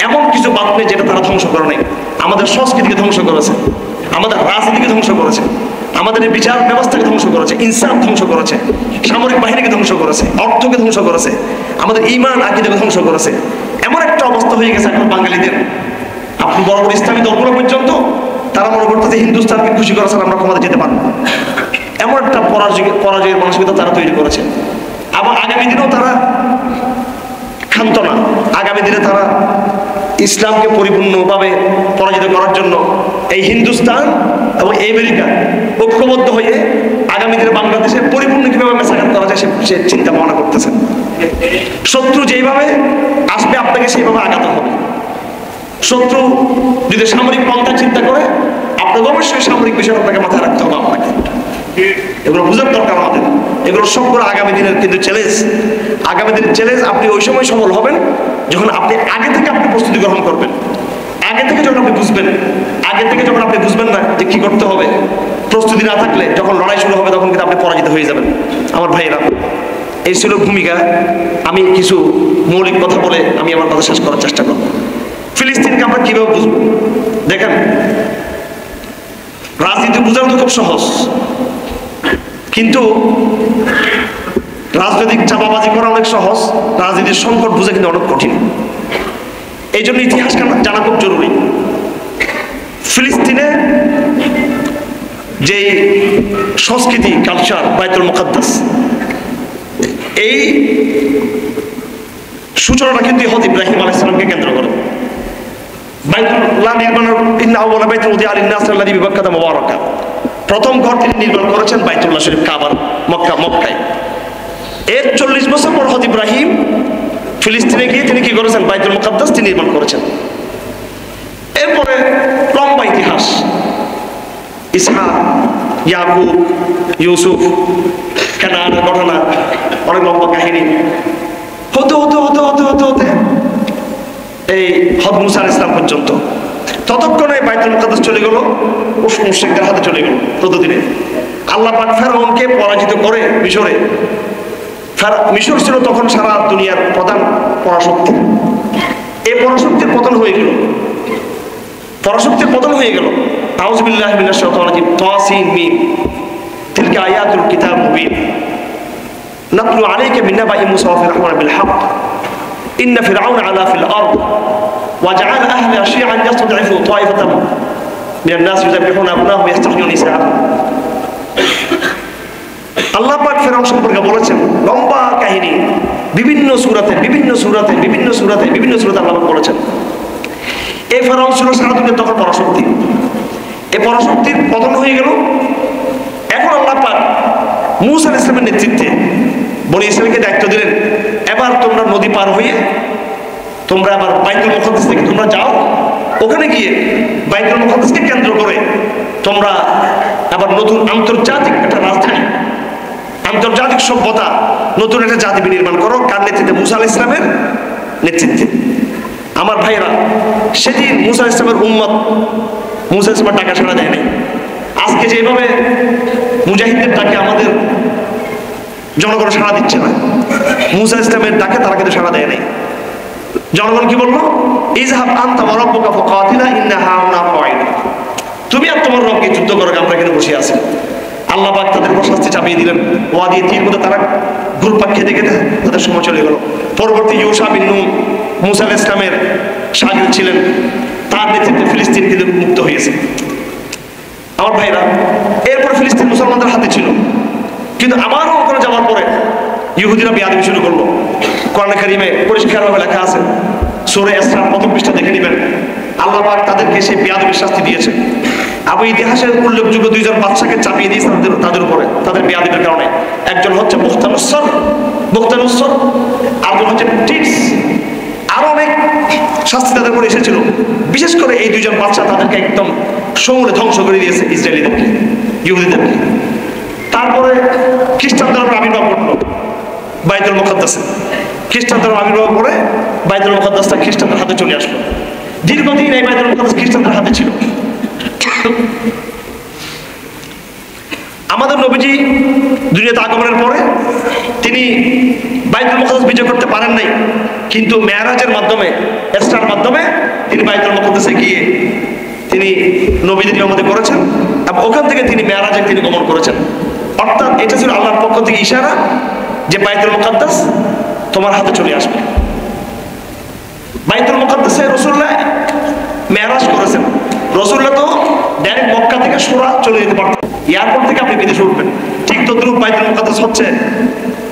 [SPEAKER 1] এমন কিছু বাদ নেই যেটা তারা ধ্বংস করে নাই। আমাদের সংস্কৃতিকে ধ্বংস করেছে, আমাদের রাজনীতিকে ধ্বংস করেছে, আমাদের বিচার ব্যবস্থাকে ধ্বংস করেছে, ইনসাফ ধ্বংস করেছে, সামরিক বাহিনীকে ধ্বংস করেছে, অর্থকে ধ্বংস করেছে, আমাদের ঈমান আকীদাকে ধ্বংস করেছে। এমন একটা অবস্থা হয়ে গেছে এখন বাঙালিদের, আপনি বড় বড় ইসলামী দলগুলো পর্যন্ত তারা মনে করতেছে হিন্দুস্তানকে খুশি করা ছাড়া আমরা ক্ষমতা যেতে পারবো না। এমন একটা পরাজয়ের মানসিকতা তারা তৈরি করেছে। আবার আগামী দিনেও তারা ক্ষান্ত না। আগামী দিনে তারা ইসলামকে পরিপূর্ণভাবে পরাজিত করার জন্য এই হিন্দুস্তান এবং আমেরিকা ঐক্যবদ্ধ হয়ে আগামী দিনে বাংলাদেশে পরিপূর্ণ কিভাবে মেসাকাত করা যায় সে চিন্তা ভাবনা করতেছেন। শত্রু যেইভাবে আসবে আপনাকে সেইভাবে আঘাত হবে। শত্রু যদি সামরিক পন্থা চিন্তা করে, আপনাকে অবশ্যই সামরিক বিষয় আপনাকে মাথায় রাখতে হবে। আপনাকে এগুলো বোঝার দরকার আমাদের। এগুলো সবগুলো আগামী দিনের কিন্তু চ্যালেঞ্জ। আগামী দিনের চ্যালেঞ্জ আপনি ওই সময় সফল হবেন যখন আপনি আগে থেকে আপনি প্রস্তুতি গ্রহণ করবেন, আগে থেকে যখন আপনি বুঝবেন, আগে থেকে যখন আপনি বুঝবেন না যে কি করতে হবে। প্রস্তুতি না থাকলে যখন লড়াই শুরু হবে তখন কিন্তু আপনি পরাজিত হয়ে যাবেন। আমার ভাইয়েরা, এই ছিল ভূমিকা। আমি কিছু মৌলিক কথা বলে আমি আমার কথা শেষ করার চেষ্টা করব। ফিলিস্তিনকে আমরা কিভাবে বুঝবো? দেখেন, রাজনীতি বোঝানো তো খুব সহজ, কিন্তু রাজনৈতিক চাপাবাজি করা অনেক সহজ, রাজনীতির সংকট বুঝে কিন্তু অনেক কঠিন। এই জন্য ইতিহাস জানা খুব জরুরি। ফিলিস্তিনে যে সংস্কৃতি, কালচার, বাইতুল মুকাদ্দাস, এই সূচনাটা কিন্তু হযরত ইব্রাহিম আলাইহিস সালামকে কেন্দ্র করে। বাইতুল্লাহ নির্মাণের ইন্না আউওয়ালা বাইতিন উদিআ লিন-নাস আল্লাযী বিবাক্কাতা মুবারাকা, প্রথম ঘর তিনি নির্মাণ করেছেন বাইতুল্লাহ শরীফ, কাবার, মক্কায়। এর 40 বছর পর হযরত ইব্রাহিম ফিলিস্তিনে গিয়ে তিনি কি করেছেন? বাইতুল মুকাদ্দাস তিনি নির্মাণ করেছেন। এরপরে লম্বা ইতিহাস, ইসহাক, ইয়াকুব, ইউসুফ, কানানের ঘটনা, অনেক লম্বা কাহিনী। হতে হতে হতে হতে হতে হতে এই হযরত মুসা আলাইহিস সালাম পর্যন্ত। ততক্ষণে বাইতুল মুকাদ্দাস চলে গেল মুশরিকদের হাতে, চলে গেল ততদিনে। আল্লাহ পাক ফেরাউনকে পরাজিত করে মিশরে, মিশর ছিল তখন সারা দুনিয়ার প্রধান পরাশক্তি। এই পরাশক্তির পতন হয়ে গেল। পরাশক্তির পতন হয়ে গেল। আউযু বিল্লাহি মিনাশ শাইতানির রাজিম। তাসিন মিম তিলকা আয়াতুল কিতাব মুবিন নাতলু আলাইকা মিন নাবাই মুসা ওয়া ফিরআউনা বিল হক ইন্না ফিরআউনা আলা ফিল আরদ ওয়া জাআলা আহলাহা শি'আন ইয়াস্তদঈফু তা'iফাতাম মিনান নাস ইউযাবিহুনা আবনাহুম ওয়া ইয়াস্তাহয়ুনা নিসাআহুম। আল্লাহ পাক ফিরআউন সম্পর্কে বলেছেন লম্বা কাহিনী, বিভিন্ন সূরাতে আল্লাহ পাক বলেছেন। এই ফিরআউন ছিল সারা দুনিয়া তখন পরাশক্তি। এই পরাশক্তির পতন হয়ে গেল। এখন আল্লাহ পাক মূসা আলাইহিস সালামের নেতৃত্বে বনি ইসরাঈলকে দায়িত্ব দিলেন, এবার তোমরা নদী পার হয়ে তোমরা আবার বাইতুল মুকাদ্দাস থেকে তোমরা যাও, ওখানে গিয়ে বাইতুল মুকাদ্দাসকে কেন্দ্র করে তোমরা আবার নতুন আন্তর্জাতিক একটা রাজধানী, আন্তর্জাতিক সভ্যতা, নতুন একটা জাতি বিনির্মাণ করো। কার নেতৃত্বে? মূসা আলাইহিস সালামের নেতৃত্বে। আমার ভাইরা, সেদিন মূসা আলাইহিস সালামের উম্মত মূসা আলাইহিস সালামের ডাকে সাড়া দেয় নাই। আজকে যেভাবে মুজাহিদদের ডাকে আমাদের জনগণ সাড়া দিচ্ছে না, মূসা আলাইহিস সালামের ডাকে তারা কিন্তু সাড়া দেয় নাই। জনগণ কি বললো? ইযহাব আনতা ওয়া রাব্বুকা ফাকাতিলা ইন্না হাউনা কাঈদুন। তুমি আর তোমার রবকে যুদ্ধ করো, আমরা এখানে বসে আছি। আল্লাহ পাক তাদের উপর শাস্তি চাপিয়ে দিলেন। ওয়া দিয়ে তীর মতো তারা ঘুরপাক খেতে খেতে তাদের সময় চলে গেল। পরবর্তী ইউশা বিন নূন মূসা আলাইহিস সালামের শাগির্দ ছিলেন, তার নেতৃত্বে ফিলিস্তিন কিন্তু মুক্ত হয়েছে। আমার ভাইরা, এরপর ফিলিস্তিন মুসলমানদের হাতে ছিল, কিন্তু আবারও ওখানে যাওয়ার পরে ইহুদিরা বেয়াদবি শুরু করলো। কোরআনে কারিমে পরিষ্কারভাবে লেখা আছে, সূরা ইসরার প্রথম পৃষ্ঠা দেখে নেবেন। আল্লাহ পাক তাদেরকে সেই বেয়াদবির শাস্তি দিয়েছে। আবু ইতিহাসের উল্লেখযোগ্য দুইজন বাদশাকে চাপিয়ে দিয়েছে তাদের উপরে, তাদের বেয়াদবির কারণে। একজন হচ্ছে বুখতানুসর, আরেকজন হচ্ছে টিটস। আরো অনেক শাস্তি তাদের উপরে এসেছিল। বিশেষ করে এই দুইজন বাদশা তাদেরকে একদম সমূলে ধ্বংস করে দিয়েছে, ইসরায়েলিদেরকে, ইহুদিদেরকে। তারপরে খ্রিস্টানদের আবির্ভাব ঘটলো বাইতুল মুকাদ্দাসে। খ্রিস্টানদের আবির্ভাব করে বাইতুল মুকাদ্দাসটা খ্রিস্টানদের হাতে চলে আসলো। দীর্ঘদিন এই বাইতুল মুকাদ্দাস খ্রিস্টানদের হাতে ছিল। আমাদের নবীজি দুনিয়াতে আগমনের পরে তিনি বাইতুল মুকাদ্দাস বিজয় করতে পারেন নাই, কিন্তু মেরাজের মাধ্যমে, ইসরার মাধ্যমে তিনি বাইতুল মুকাদ্দাসে গিয়ে তিনি নবীদের নিয়ামতে করেছেন এবং ওখান থেকে তিনি মেরাজে তিনি গমন করেছেন। অর্থাৎ এটা ছিল আল্লাহর পক্ষ থেকে ইশারা যে বাইতুল মুকাদ্দাস তোমার হাতে চলে আসবে। বাইতুল মুকাদ্দাসে রাসূলুল্লাহ মেরাজ করেছেন। রাসূলুল্লাহ তো ডাইরেক্ট মক্কা থেকে সুরা চলে যেতে পারতেন, এয়ারপোর্ট থেকে আপনি বিদেশে উঠবেন। ঠিক তদ্রুপ বাইতুল মুকাদ্দাস হচ্ছে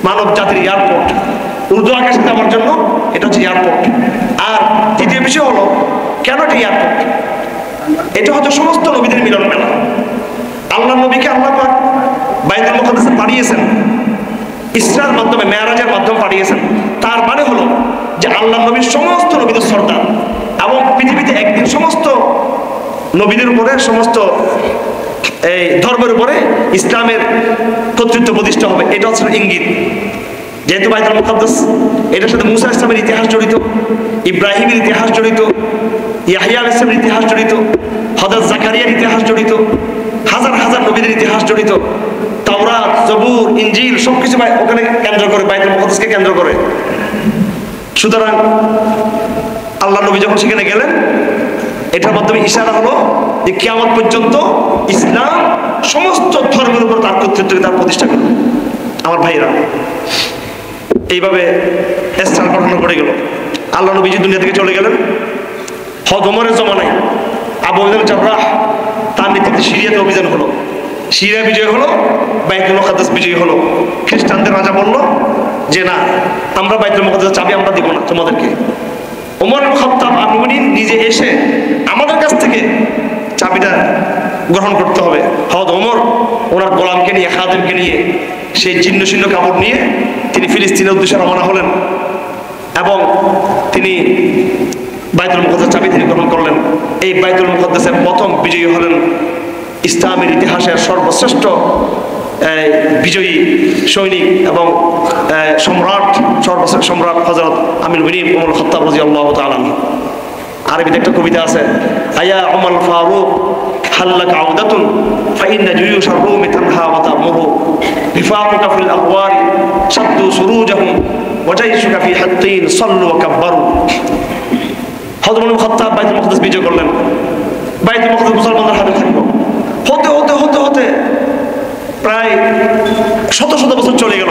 [SPEAKER 1] মানব জাতির এয়ারপোর্ট। উর্দু আকাশে যাওয়ার জন্য এটা হচ্ছে এয়ারপোর্ট। আর দ্বিতীয় বিষয় হলো, কেন এটা এয়ারপোর্ট? এটা হচ্ছে সমস্ত নবীদের মিলন মেলা। আল্লাহ নবীকে আল্লাহ পাক বাইতুল মুকাদ্দাসে পাঠিয়েছেন, ইসরার মাধ্যমে, মেরাজের মাধ্যমে পাঠিয়েছেন। তার মানে হলো যে আল্লাহ নবীর সমস্ত নবীদের সর্দার, এবং পৃথিবীতে একদিন সমস্ত নবীদের উপরে, সমস্ত এই ধর্মের উপরে ইসলামের কর্তৃত্ব প্রতিষ্ঠা হবে। এটা হচ্ছে ইঙ্গিত। যেহেতু বাইতুল মুকাদ্দাস, এটার সাথে মুসা ইসলামের ইতিহাস জড়িত, ইব্রাহিমের ইতিহাস জড়িত, ইয়াহিয়া আলাইহিস সালামের ইতিহাস জড়িত, হযরত জাকারিয়ার ইতিহাস জড়িত, হাজার হাজার নবীদের ইতিহাস জড়িত, তাওরাত, জবুর, ইনজিল সবকিছু ওখানে কেন্দ্র করে, বাইতুল মুকাদ্দাসকে কেন্দ্র করে। সুতরাং আল্লাহ নবী যখন সেখানে গেলেন, এটার মাধ্যমে ইশারা হলো যে কিয়ামত পর্যন্ত ইসলাম সমস্ত ধর্মের উপর তার কর্তৃত্বকে তার প্রতিষ্ঠা করবে। আমার ভাইরা, এইভাবে ইসলাম ঘটনা ঘটে গেল। আল্লাহ নবী দুনিয়া থেকে চলে গেলেন। হযরত ওমরের জমানায় আবু উবাইদা জাররাহ তার নেতৃত্বে সিরিয়াতে অভিযান হলো। সিরিয়া বিজয় হলো, বাইতুল মুকাদ্দাস বিজয় হলো। খ্রিস্টানদের রাজা বলল যে না, আমরা বাইতুল মুকাদ্দাসের চাবি আমরা দিব না তোমাদেরকে। ওমর ইবনে খাত্তাব আমিরুল মুমিনিন নিজে এসে আমাদের কাছ থেকে চাবিটা গ্রহণ করতে হবে। হযরত ওমর ওনার গোলামকে নিয়ে, খাদেমকে নিয়ে, সেই ছিন্ন ছিন্ন কাপড় নিয়ে তিনি ফিলিস্তিনের উদ্দেশ্যে রওনা হলেন এবং তিনি বাইতুল মুকাদ্দাসের চাবি তিনি গ্রহণ করলেন। এই বাইতুল মুকাদ্দাসের প্রথম বিজয়ী হলেন ইসলামের ইতিহাসের সর্বশ্রেষ্ঠ বিজয়ী সৈনিক এবং সম্রাট, সর্বশ্রেষ্ঠ সম্রাট হযরত আমিরুল মুমিনিন ওমর খাত্তাব রাদিয়াল্লাহু তাআলা আনহু। আরবিতে একটা কবিতা আছে, আয়া উমার ফারুক হাল্লাকা আউদাতুন ফাইন্না জুয়ুশার রুমি তানহা ওয়া তামুরু রিফাকুকা ফিল আকওয়ারি শাদ্দু সুরুজাহুম ওয়া জাইশুকা ফি হাত্তিন সাল্লু ওয়া কাব্বারু। হযরত ওমর খাত্তাব বাইতুল মুকাদ্দাস বিজয় করলেন। বাইতুল মুকাদ্দাস মুসলমানদের হাতে থাকলো। হতে হতে হতে হতে প্রায় শত শত বছর চলে গেল।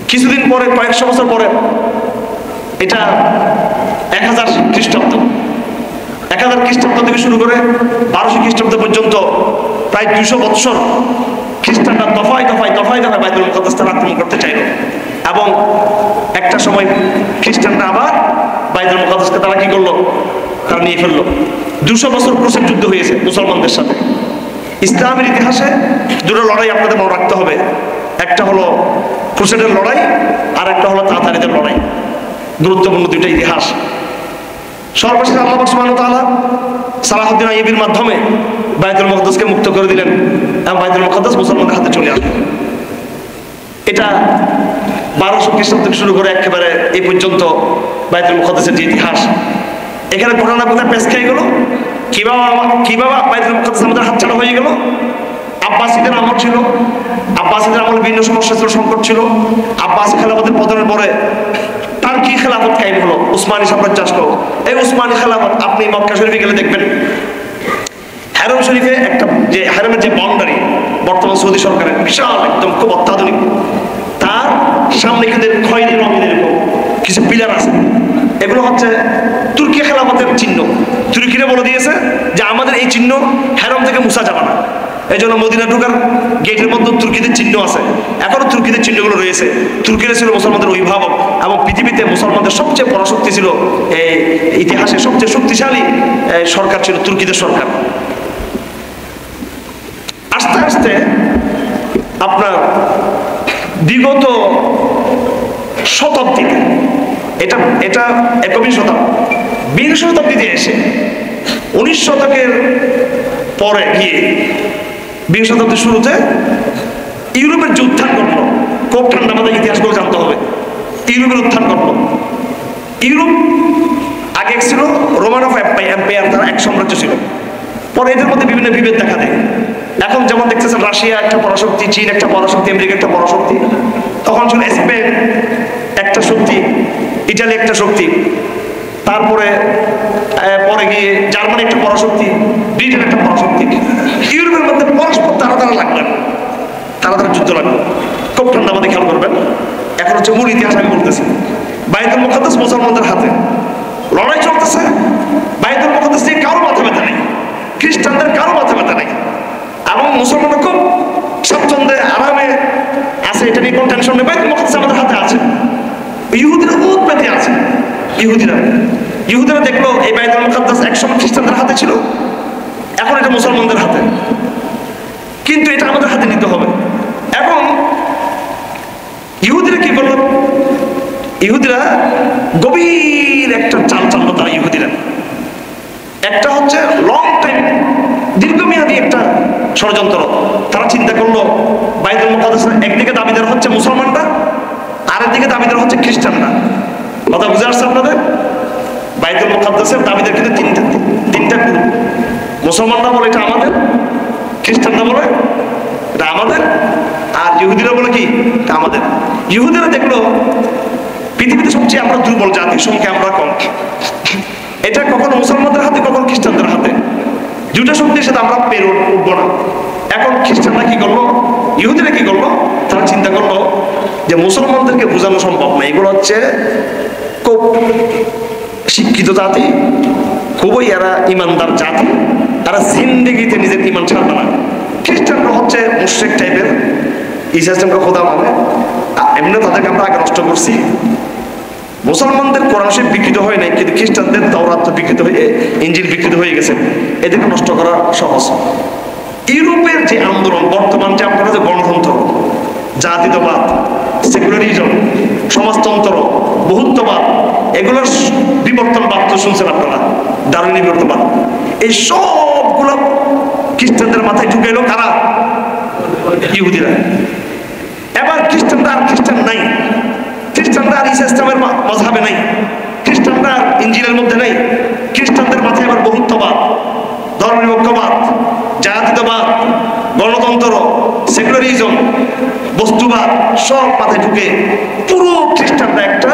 [SPEAKER 1] কিছুদিন পরে, কয়েকশো বছর পরে, এটা 1000 খ্রিস্টাব্দ, 1000 খ্রিস্টাব্দ থেকে শুরু করে 1200 খ্রিস্টাব্দ পর্যন্ত প্রায় 200 বৎসর খ্রিস্টানরা দফায় দফায় দফায় দফায় বাইতুল মুকাদ্দাস আক্রমণ করতে চাইল। এবং একটা সময় খ্রিস্টানরা আবার বাইতুল মুকাদ্দাসকে তারা কি করলো, তারা নিয়ে ফেললো। 200 বছর ক্রুসেড যুদ্ধ হয়েছে মুসলমানদের সাথে। ইসলামের ইতিহাসে দুটো লড়াই আপনাদের মনে রাখতে হবে, একটা হলো ক্রুসেডের লড়াই, আর একটা হলো তাতারিদের লড়াই। গুরুত্বপূর্ণ দুইটা ইতিহাস। সর্বশেষ আল্লাহ সুবহানাহু ওয়া তাআলা সালাহউদ্দিন আইয়ুবীর মাধ্যমে বাইতুল মুকাদ্দাসকে মুক্ত করে দিলেন এবং বাইতুল মুকাদ্দাস মুসলমানদের হাতে চলে আসলো। এটা 1200 খ্রিস্টাব্দ থেকে শুরু করে একেবারে এই পর্যন্ত বাইতুল মুকাদ্দাসের যে ইতিহাস, এখানে ঘটনা কোথায় পেশ খেয়ে গেল, কিভাবে বাইতুল মুকাদ্দাস আমাদের হাতছাড়া হয়ে গেল। আব্বাসীদের আমল ছিল, আব্বাসীদের আমল বিভিন্ন সমস্যা ছিল, সংকট ছিল। আব্বাসী খেলাফতের পতনের পরে তার কি খেলাফত কায়েম হলো, উসমানী সাম্রাজ্য আসলো। এই উসমানী খেলাফত আপনি মক্কা শরীফে গেলে দেখবেন, হারম শরীফে একটা যে হারমের যে বাউন্ডারি বর্তমান সৌদি সরকারের বিশাল, একদম খুব অত্যাধুনিক, তার সামনে কিন্তু খয়েরি রঙের এরকম কিছু পিলার আছে। এগুলো হচ্ছে তুর্কি খেলাফতের চিহ্ন। তুর্কিরা বলে দিয়েছে যে আমাদের এই চিহ্ন হারম থেকে মুছা যাবে না। এই জন্য মদিনা ঢোকার গেটের মধ্যে তুর্কিদের চিহ্ন আছে, এখনো তুর্কিদের চিহ্নগুলো রয়েছে। তুর্কিরা ছিল মুসলমানদের অভিভাবক এবং পৃথিবীতে মুসলমানদের সবচেয়ে পরাশক্তি ছিল, ইতিহাসে সবচেয়ে শক্তিশালী সরকার ছিল তুর্কিদের সরকার। আস্তে আস্তে আপনার বিগত শতাব্দীতে, এটা 21 শতাব্দী, 20 শতাব্দীতে এসে 19 শতকের পরে গিয়ে 20 শতাব্দীর শুরুতে ইউরোপের যে উত্থান ঘটল, খুব ঠান্ডা মাথায় ইতিহাসগুলো জানতে হবে। ইউরোপের উত্থান ঘটল। ইউরোপ আগে ছিল রোমান অফ এম্পায়ার, তারা এক সাম্রাজ্য ছিল। পরে এদের মধ্যে বিভিন্ন বিভেদ দেখা দেয়। এখন যেমন দেখতেছেন রাশিয়া একটা পরাশক্তি, চীন একটা পরাশক্তি, আমেরিকা একটা পরাশক্তি। তখন ছিল স্পেন একটা শক্তি, ইটালি একটা শক্তি, তারপরে পরে গিয়ে জার্মানি একটা পরাশক্তি, ব্রিটেন একটা পরাশক্তি। ইউরোপের মধ্যে পরস্পর তারা লাগলেন, তারা যুদ্ধ লাগলো। খুব ঠান্ডা মাথায় খেয়াল করবেন। এখন হচ্ছে মূল ইতিহাস আমি বলতেছি। বাইতুল মুকাদ্দাস মুসলমানদের হাতে, লড়াই চলতেছে। বাইতুল মুকাদ্দাস নিয়ে কারো মাথা ব্যথা নেই, খ্রিস্টানদের কারো মাথা ব্যথা নেই, এবং মুসলমানরা খুব স্বাচ্ছন্দ্যে আরামে আছে, এটা নিয়ে কোনো টেনশন নেই। বাইতুল মুকাদ্দাস আমাদের হাতে আছে। ইহুদিরা বহুত পেতে আছে। ইহুদিরা দেখলো এই বাইতুল মুকাদ্দাস একসময় খ্রিস্টানদের হাতে ছিল, এখন এটা মুসলমানদের হাতে, কিন্তু এটা আমাদের হাতে নিতে হবে। এবং ইহুদিরা কি করলো, ইহুদিরা গভীর একটা চাল চাললো। তারা ইহুদিরা একটা হচ্ছে লং টাইম, দীর্ঘমেয়াদী একটা ষড়যন্ত্র। তারা চিন্তা করলো বাইতুল মুকাদ্দাস একদিকে দাবিদার হচ্ছে মুসলমানরা, আরেকদিকে দাবিদার হচ্ছে খ্রিস্টানরা। কথা বুঝে আসছে আপনাদের? বাইতুল মুকাদ্দাসের দাবিদার কিন্তু তিনটা গ্রুপ। মুসলমানরা বলে এটা আমাদের, খ্রিস্টানরা বলে এটা আমাদের, আর ইহুদিরা বলে কি এটা আমাদের। ইহুদিরা দেখলো পৃথিবীতে সবচেয়ে আমরা দুর্বল জাতি, সংখ্যা আমরা কম, এটা কখনো মুসলমানদের হাতে কখনো খ্রিস্টানদের হাতে, দুইটা শক্তির সাথে আমরা পেরে উঠবো না। এখন খ্রিস্টানরা কি করলো, ইহুদিরা কি করলো, তারা চিন্তা করলো যে মুসলমানদেরকে বোঝানো সম্ভব না, এগুলো হচ্ছে খুব শিক্ষিত জাতি, খুবই এরা ইমানদার জাতি, তারা জিন্দেগিতে নিজের ইমান ছাড়বে না। খ্রিস্টানরা হচ্ছে মুশরিক টাইপের, ইসলামকে খোদা মানে, এমনি তাদেরকে আমরা আগে নষ্ট করছি। মুসলমানদের কোরআন শরীফ বিকৃত হয় নাই, কিন্তু খ্রিস্টানদের তাওরাত বিকৃত হয়ে, ইনজিল বিকৃত হয়ে গেছে, এদেরকে নষ্ট করা সহজ। ইউরোপের যে আন্দোলন বর্তমান, যে আপনারা যে গণতন্ত্র, জাতীয়তাবাদ, সেকুলারিজম, সমাজতন্ত্র, বহুত্ববাদ, এগুলোর বিবর্তনবাদ তো শুনছেন আপনারা, ডারউইনি বিবর্তনবাদ, এই সবগুলো খ্রিস্টানদের মাথায় ঢুকাইলো কারা? ইহুদিরা। এবার খ্রিস্টানরা আর খ্রিস্টান নাই, খ্রিস্টানরা আর ঈসা ইসলামের মাযহাবে নাই, খ্রিস্টানরা আর ইনজিলের মধ্যে নাই। খ্রিস্টানদের মাথায় আবার বহুত্ববাদ, ধর্মনিরপেক্ষবাদ, জাতীয়তাবাদ, গণতন্ত্র, সেকুলারিজম, বস্তুবাদ সব মাথায় ঢুকে পুরো খ্রিস্টানরা একটা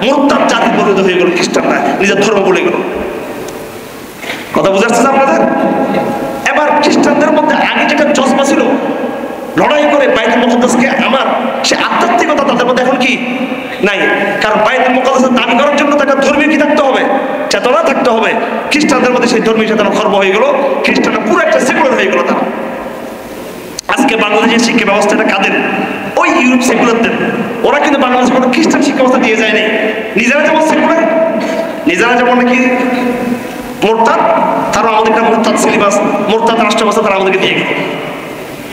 [SPEAKER 1] মোরতাদ জাতি পরিণত হয়ে গেল। খ্রিস্টানরা নিজের ধর্ম বলে গেল। কথা বুঝে আসছে আপনাদের? এবার খ্রিস্টানদের মধ্যে আগে যেটা জজবা ছিল লড়াই করে বাইতুল মুকাদ্দাসকে আমার, সে আধ্যাত্মিকতা তাদের মধ্যে এখন কি নাই। কারণ বাইতুল মুকাদ্দাসের দাবি করার জন্য তাকে ধর্মীয় কি থাকতে হবে, চেতনা থাকতে হবে। খ্রিস্টানদের মধ্যে সেই ধর্মীয় চেতনা খর্ব হয়ে গেল, খ্রিস্টানরা পুরো একটা সেকুলার হয়ে গেল। তারা আজকে বাংলাদেশের শিক্ষা ব্যবস্থাটা কাদের? ওই ইউরোপ সেকুলারদের। ওরা কিন্তু বাংলাদেশে কোনো খ্রিস্টান শিক্ষা ব্যবস্থা দিয়ে যায় নাই। নিজেরা যেমন সেকুলার, নিজেরা যেমন নাকি মোরতাদ, তারা আমাদেরকে মোরতাদ সিলেবাস, মোরতাদ রাষ্ট্র ব্যবস্থা তারা আমাদেরকে দিয়ে গেল।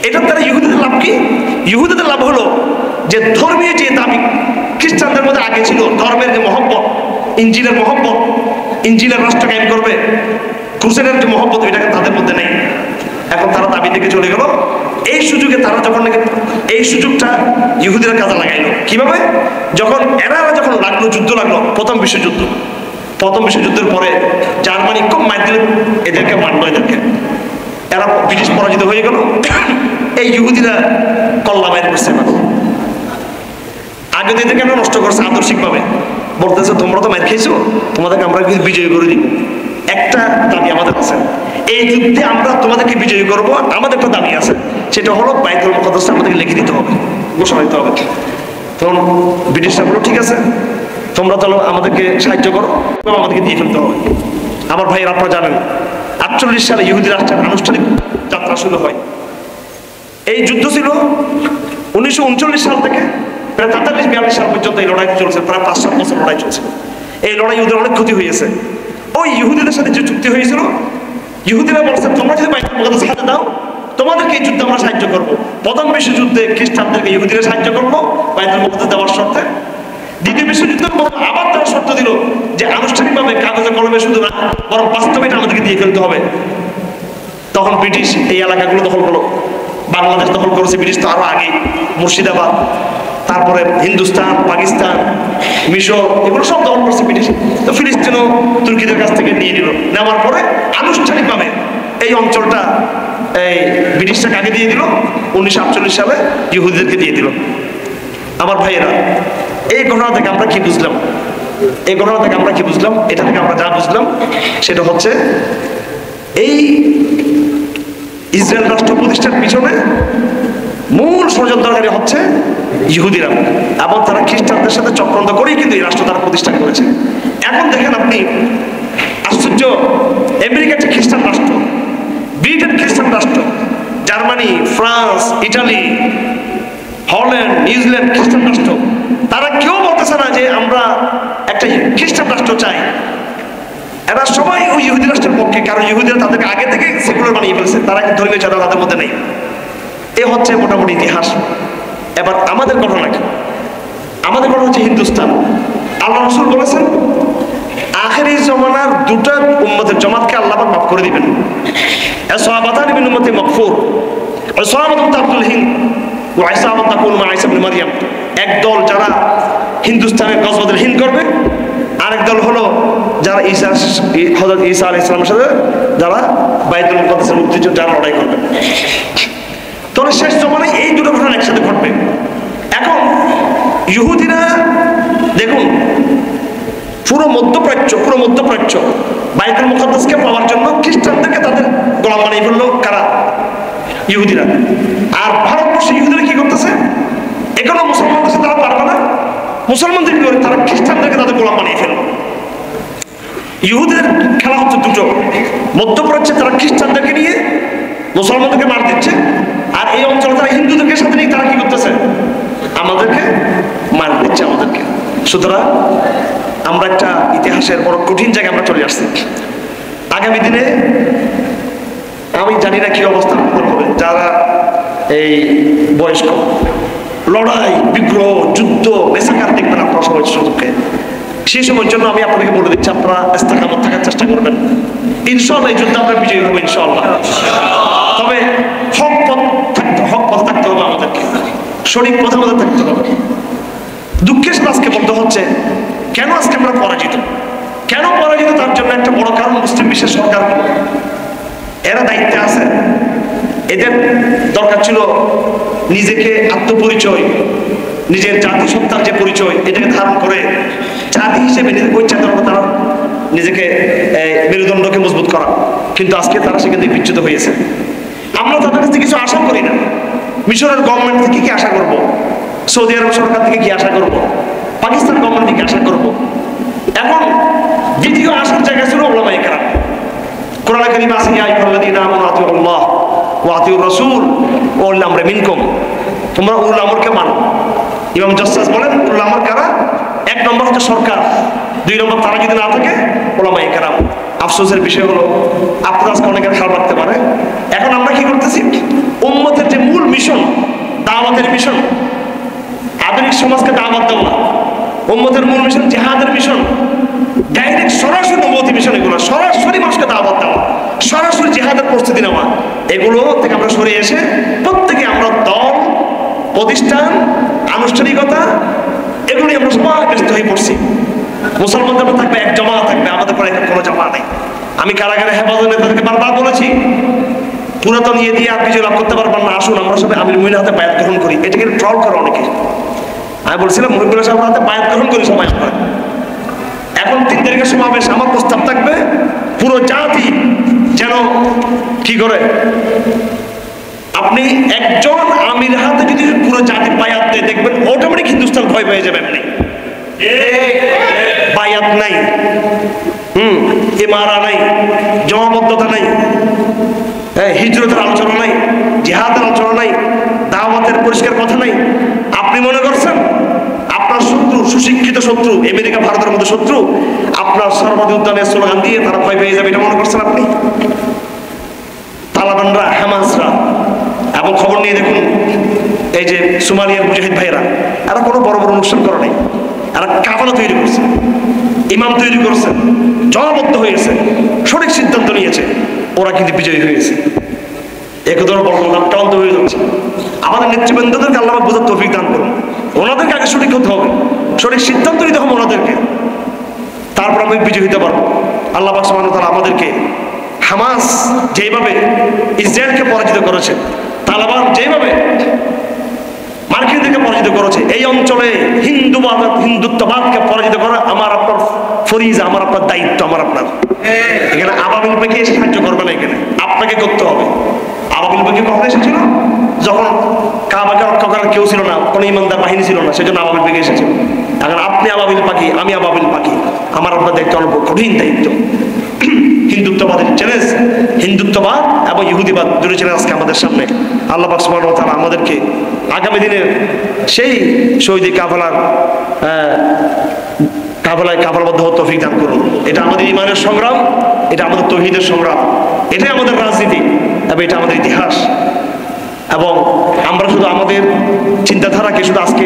[SPEAKER 1] এটার দ্বারা ইহুদিদের লাভ কি? ইহুদিদের লাভ হলো যে ধর্মীয় যে দাবি খ্রিস্টানদের মধ্যে আগে ছিল, ধর্মের যে মহব্বত, ইঞ্জিলের মহব্বত, ইঞ্জিলের রাষ্ট্র কায়েম করবে, ক্রুসেডের যে মহব্বত, এটাকে তাদের মধ্যে নেই। এখন তারা দাবি থেকে চলে গেল। এই সুযোগে তারা যখন নাকি এই সুযোগটা ইহুদিরা কাজে লাগাইলো কিভাবে? যখন এরা যখন লাগলো, যুদ্ধ লাগলো, প্রথম বিশ্বযুদ্ধের পরে জার্মানি খুব মার দিল, এদেরকে মারলো, এরা ব্রিটিশ পরাজিত হয়ে গেল। এই ইহুদিরা কল্লা বাইর করছে না, আগে তো এদেরকে আমরা নষ্ট করছে আদর্শিকভাবে। বলতেছে তোমরা তো মার খেয়েছো, তোমাদেরকে আমরা কিন্তু বিজয়ী করে দিব। একটা দাবি আমাদের আছে, এই যুদ্ধে আমরা তোমাদেরকে বিজয়ী করবো। আমাদের একটা দাবি আছে, সেটা হলো বাইতুল মুকাদ্দাস আমাদেরকে লিখে দিতে হবে, ঘোষণা দিতে হবে। তখন ব্রিটিশরা বলল ঠিক আছে, তোমরা চলো আমাদেরকে সাহায্য করো, আমাদেরকে দিয়ে ফেলতে হবে। আমার ভাইয়ের আপনারা জানেন 48 সালে ইহুদি রাষ্ট্রের আনুষ্ঠানিক যাত্রা শুরু হয়। এই যুদ্ধ ছিল 1939 সাল থেকে প্রায় 43-42 সাল পর্যন্ত এই লড়াই চলছে, প্রায় 5-7 বছর লড়াই চলছে। এই লড়াই ইহুদির অনেক ক্ষতি হয়েছে। ওই ইহুদিদের সাথে যে চুক্তি হয়েছিল, ইহুদিরা বলছে তোমরা যদি বাইতুল মুকাদ্দাস হাতে দাও, তোমাদেরকে এই যুদ্ধে আমরা সাহায্য করবো। প্রথম বিশ্বযুদ্ধে খ্রিস্টানদেরকে ইহুদিরা সাহায্য করবো বাইতুল মুকাদ্দাস দেওয়ার শর্তে। দ্বিতীয় বিশ্বযুদ্ধের মধ্যে আবার তারা শর্ত দিল যে আনুষ্ঠানিকভাবে কাগজে কলমে শুধু না, বরং বাস্তবে এটা আমাদেরকে দিয়ে ফেলতে হবে। তখন ব্রিটিশ এই এলাকাগুলো দখল করলো, বাংলাদেশ দখল করেছে ব্রিটিশ তো আরো আগে, মুর্শিদাবাদ, তারপরে হিন্দুস্তান, পাকিস্তান, মিশর, এগুলো সব দখল করছে ব্রিটিশ। তো ফিলিস্তিনও তুর্কিদের কাছ থেকে নিয়ে নিল। নেওয়ার পরে আনুষ্ঠানিকভাবে এই অঞ্চলটা এই ব্রিটিশরা কাকে দিয়ে দিল? 1948 সালে ইহুদিদেরকে দিয়ে দিল। আমার ভাইয়েরা, এই ঘটনা থেকে আমরা কি বুঝলাম? এটা থেকে আমরা যা বুঝলাম সেটা হচ্ছে এই ইসরায়েল রাষ্ট্র প্রতিষ্ঠার পিছনে মূল ষড়যন্ত্রকারী হচ্ছে ইহুদিরা, এবং তারা খ্রিস্টানদের সাথে চক্রান্ত করেই কিন্তু এই রাষ্ট্র তারা প্রতিষ্ঠা করেছে। এখন দেখেন আপনি আশ্চর্য, আমেরিকা একটা খ্রিস্টান রাষ্ট্র, ব্রিটেন খ্রিস্টান রাষ্ট্র, Germany, France, Italy, Holland, New Zealand খ্রিস্টান রাষ্ট্র, তারা কেউ বলতেছে না যে আমরা একটা খ্রিস্টান রাষ্ট্র চাই। এরা সবাই ওই ইহুদি রাষ্ট্রের পক্ষে, কারণ ইহুদিরা তাদেরকে আগে থেকে সেকুলার বানিয়ে ফেলছে, তারা ধর্মীয় চেতনা তাদের মধ্যে নেই। এ হচ্ছে মোটামুটি ইতিহাস। এবার আমাদের ঘটনা কি? আমাদের ঘটনা হচ্ছে হিন্দুস্তান। আল্লাহ রাসূল বলেছেন আখেরি জমানার দুটা উম্মতের জমাতকে আল্লাহ পাক মাফ করে দিবেন। সাহাবাতান মিন উম্মতি মাগফুর, সাহাবাতুন তাকুল হিন্দ ওয়া ইসাবাতুন তাকুল মা ঈসা ইবনে মারইয়াম। একদল যারা হিন্দুস্তানের গজওয়াতুল হিন্দ করবে, আরেক দল হলো যারা হযরত ঈসা আলাইহিস সালামের সাথে যারা বাইতুল মুকাদ্দাসের মুক্তির জন্য যারা লড়াই করবে। তবে শেষ জমানায় এই দুটো ঘটনা একসাথে ঘটবে। এখন ইহুদিরা দেখুন পুরো মধ্যপ্রাচ্য বাইতুল মুকাদ্দাসকে পাওয়ার জন্য খ্রিস্টানদেরকে তাদের গোলাম বানিয়ে ফেললো কারা? ইহুদিরা। আর ভারতবর্ষে ইহুদিরা কি করতেছে? এখনো মুসলমানদের সাথে তারা পারবে না, মুসলমানদের কি করে? তারা খ্রিস্টানদেরকে তাদের গোলাম বানিয়ে ফেললো। ইহুদিদের খেলা হচ্ছে দুটো, মধ্যপ্রাচ্যে তারা খ্রিস্টানদেরকে নিয়ে মুসলমানদেরকে মার দিচ্ছে, আর এই অঞ্চলে তারা হিন্দুদেরকে সাথে নিয়ে তারা কি করতেছে? আমাদেরকে মার দিচ্ছে আমাদেরকে। সুতরাং আমরা একটা ইতিহাসের বড় কঠিন জায়গায় আমরা চলে আসছি। আগামী দিনে আমি জানি না কি অবস্থা হবে, যারা এই বয়স্ক লড়াই, বিগ্রহ, যুদ্ধ, মেসাকার দেখবেন আপনারা সবাই সুযোগকে, সেই সময়ের জন্য আমি আপনাদেরকে বলে দিচ্ছি আপনারা ইস্তেকামত থাকার চেষ্টা করবেন। ইনশাআল্লাহ এই যুদ্ধে আমরা বিজয়ী হবো ইনশাআল্লাহ। তবে হক পথ থাকতে হবে, আমাদেরকে সঠিক পথের মধ্যে থাকতে হবে। দুঃখের সাথে আজকে বলতে হচ্ছে কেন আজকে আমরা পরাজিত, তার জন্য একটা বড় কারণ মুসলিম বিশ্বের সরকার। এরা দায়িত্বে আছে, এদের দরকার ছিল নিজেকে আত্মপরিচয়, নিজের জাতিসত্তার যে পরিচয়, এটাকে ধারণ করে জাতি হিসেবে ওই চেতনা তারা নিজেকে মেরুদণ্ডকে মজবুত করা, কিন্তু আজকে তারা সেখান থেকে বিচ্যুত হয়েছে। আমরা তাদের কাছে কিছু আশা করি না। মিশরের গভর্নমেন্ট থেকে কি আশা করব? সৌদি আরব সরকার থেকে কি আশা করব? পাকিস্তান গভর্নমেন্ট থেকে আশা করব? এখন দ্বিতীয় আশার জায়গা ছিল উলামায়ে কেরাম। কোরআনে কারীমে আছে ইয়া আইয়ুহাল্লাযীনা আমানু আতিউল্লাহ ওয়া আতিউর রাসূল ওয়া উলিল আমরি মিনকুম, তোমরা উলুল আমরকে মানো। ইমাম জাসসাস বলেন উলুল আমর কারা? এক নম্বর হচ্ছে সরকার, দুই নম্বর তারা যদি না থাকে উলামায়ে কেরাম। আফসোসের বিষয় হলো আপনার আজকে অনেকের খারাপ লাগতে পারে, এখন আমরা কি করতেছি, উম্মতের যে মূল মিশন, দাওয়াতের মিশন, আধুনিক সমাজকে দাওয়াত দেওয়া, উম্মতের মূল মিশন জিহাদের মিশন, ডাইরেক্ট সরাসরি নবুয়তি মিশন, এগুলো সরাসরি মানুষকে দাওয়াত দেওয়া, সরাসরি জিহাদের প্রস্তুতি নেওয়া, এগুলো থেকে আমরা সরে এসে প্রত্যেকে আমরা দল, প্রতিষ্ঠান, আনুষ্ঠানিকতা, এগুলি আমরা সবাই ব্যস্ত হয়ে পড়ছি। মুসলমানদের থাকবে এক জামাত থাকবে, আমাদের পরে কোনো জামাত নেই। আমি কারাগারে হেফাজত নেতাদেরকে বারবার বলেছি, পুরাতন ইয়ে দিয়ে আপনি যে লাভ করতে পারবেন না, আসুন আমরা সবাই আমির মুমিনের হাতে বায়াত গ্রহণ করি। এটাকে ট্রল করে অনেকে। আমি বলছিলাম মুহিবুল্লাহ সাহেবের হাতে বায়াত গ্রহণ করি সবাই আমরা। এখন 3 তারিখের সমাবেশ, আমার প্রস্তাব থাকবে পুরো জাতি যেন কি করে, আপনি একজন আমির হাতে যদি পুরো জাতি বায়াত দেয়, দেখবেন অটোমেটিক হিন্দুস্তান ভয় পেয়ে যাবে। এমনি বায়াত নাই, ইমারা নাই, জমাবদ্ধতা নাই, হিজরতের আলোচনা নাই, জিহাদের আলোচনা নাই, দাওয়াতের পরিষ্কার কথা নাই। আপনি মনে করছেন আপনার শত্রু, সুশিক্ষিত শত্রু, আমেরিকা ভারতের মধ্যে শত্রু, আপনার সর্বাধি উদ্যানের স্লোগান দিয়ে তারা ভয় পেয়ে যাবে, এটা মনে করছেন আপনি? তালেবানরা, হামাসরা, এবং খবর নিয়ে দেখুন এই যে সোমালিয়ার মুজাহিদ ভাইরা, এরা কোনো বড় বড় অনুষ্ঠান করে নাই, এরা কাফেলা তৈরি করছে, ইমাম তৈরি করছে, জবাববদ্ধ হয়েছে, সঠিক সিদ্ধান্ত নিয়েছে, ওরা কিন্তু বিজয়ী হয়েছে। একদম ক্লান্ত হয়ে যাচ্ছে। আমাদের নেতৃবৃন্দদেরকে আল্লাহ বোঝার তৌফিক দান করুন। ওনাদেরকে আগে সঠিক হতে হবে, সঠিক সিদ্ধান্ত নিতে হবে ওনাদেরকে, তারপর আমি বিজয়ী হতে পারবো। আল্লাহ পাক সুবহানাহু ওয়া তাআলা আমাদেরকে, হামাস যেভাবে ইসরায়েলকে পরাজিত করেছে, তালেবান যেভাবে মার্কিনদেরকে পরাজিত করেছে, এই অঞ্চলে হিন্দুত্ববাদকে পরাজিত করা আমার আপনার ফরিজ, আমার আপনার দায়িত্ব, আমার আপনার। এখানে আবাবিল পাখি এসে সাহায্য করবে না, এখানে আপনাকে করতে হবে। আবাবিল পাখি কখন এসেছিল? যখন কাবাকে রক্ষা করার কেউ ছিল না, কোনো ইমানদার বাহিনী ছিল না, সেজন্য আবাবিল পাখি এসেছিল। এখন আপনি আবাবিল পাখি, আমি আবাবিল পাখি, আমার আপনার দায়িত্ব অনেক কঠিন দায়িত্ব। হিন্দুত্ববাদের চ্যালেঞ্জ, হিন্দুত্ববাদ এবং ইহুদিবাদ দুটো চ্যালেঞ্জ আজকে আমাদের সামনে। আল্লাহ পাক সুবহানাহু ওয়া তাআলা আমাদেরকে আগামী দিনের সেই শহীদি কাফেলাবদ্ধ হওয়ার তৌফিক দান করুন। এটা আমাদের ঈমানের সংগ্রাম, এটা আমাদের তাওহীদের সংগ্রাম, এটাই আমাদের রাজনীতি এবং এটা আমাদের ইতিহাস। এবং আমরা শুধু আমাদের চিন্তাধারাকে শুধু আজকে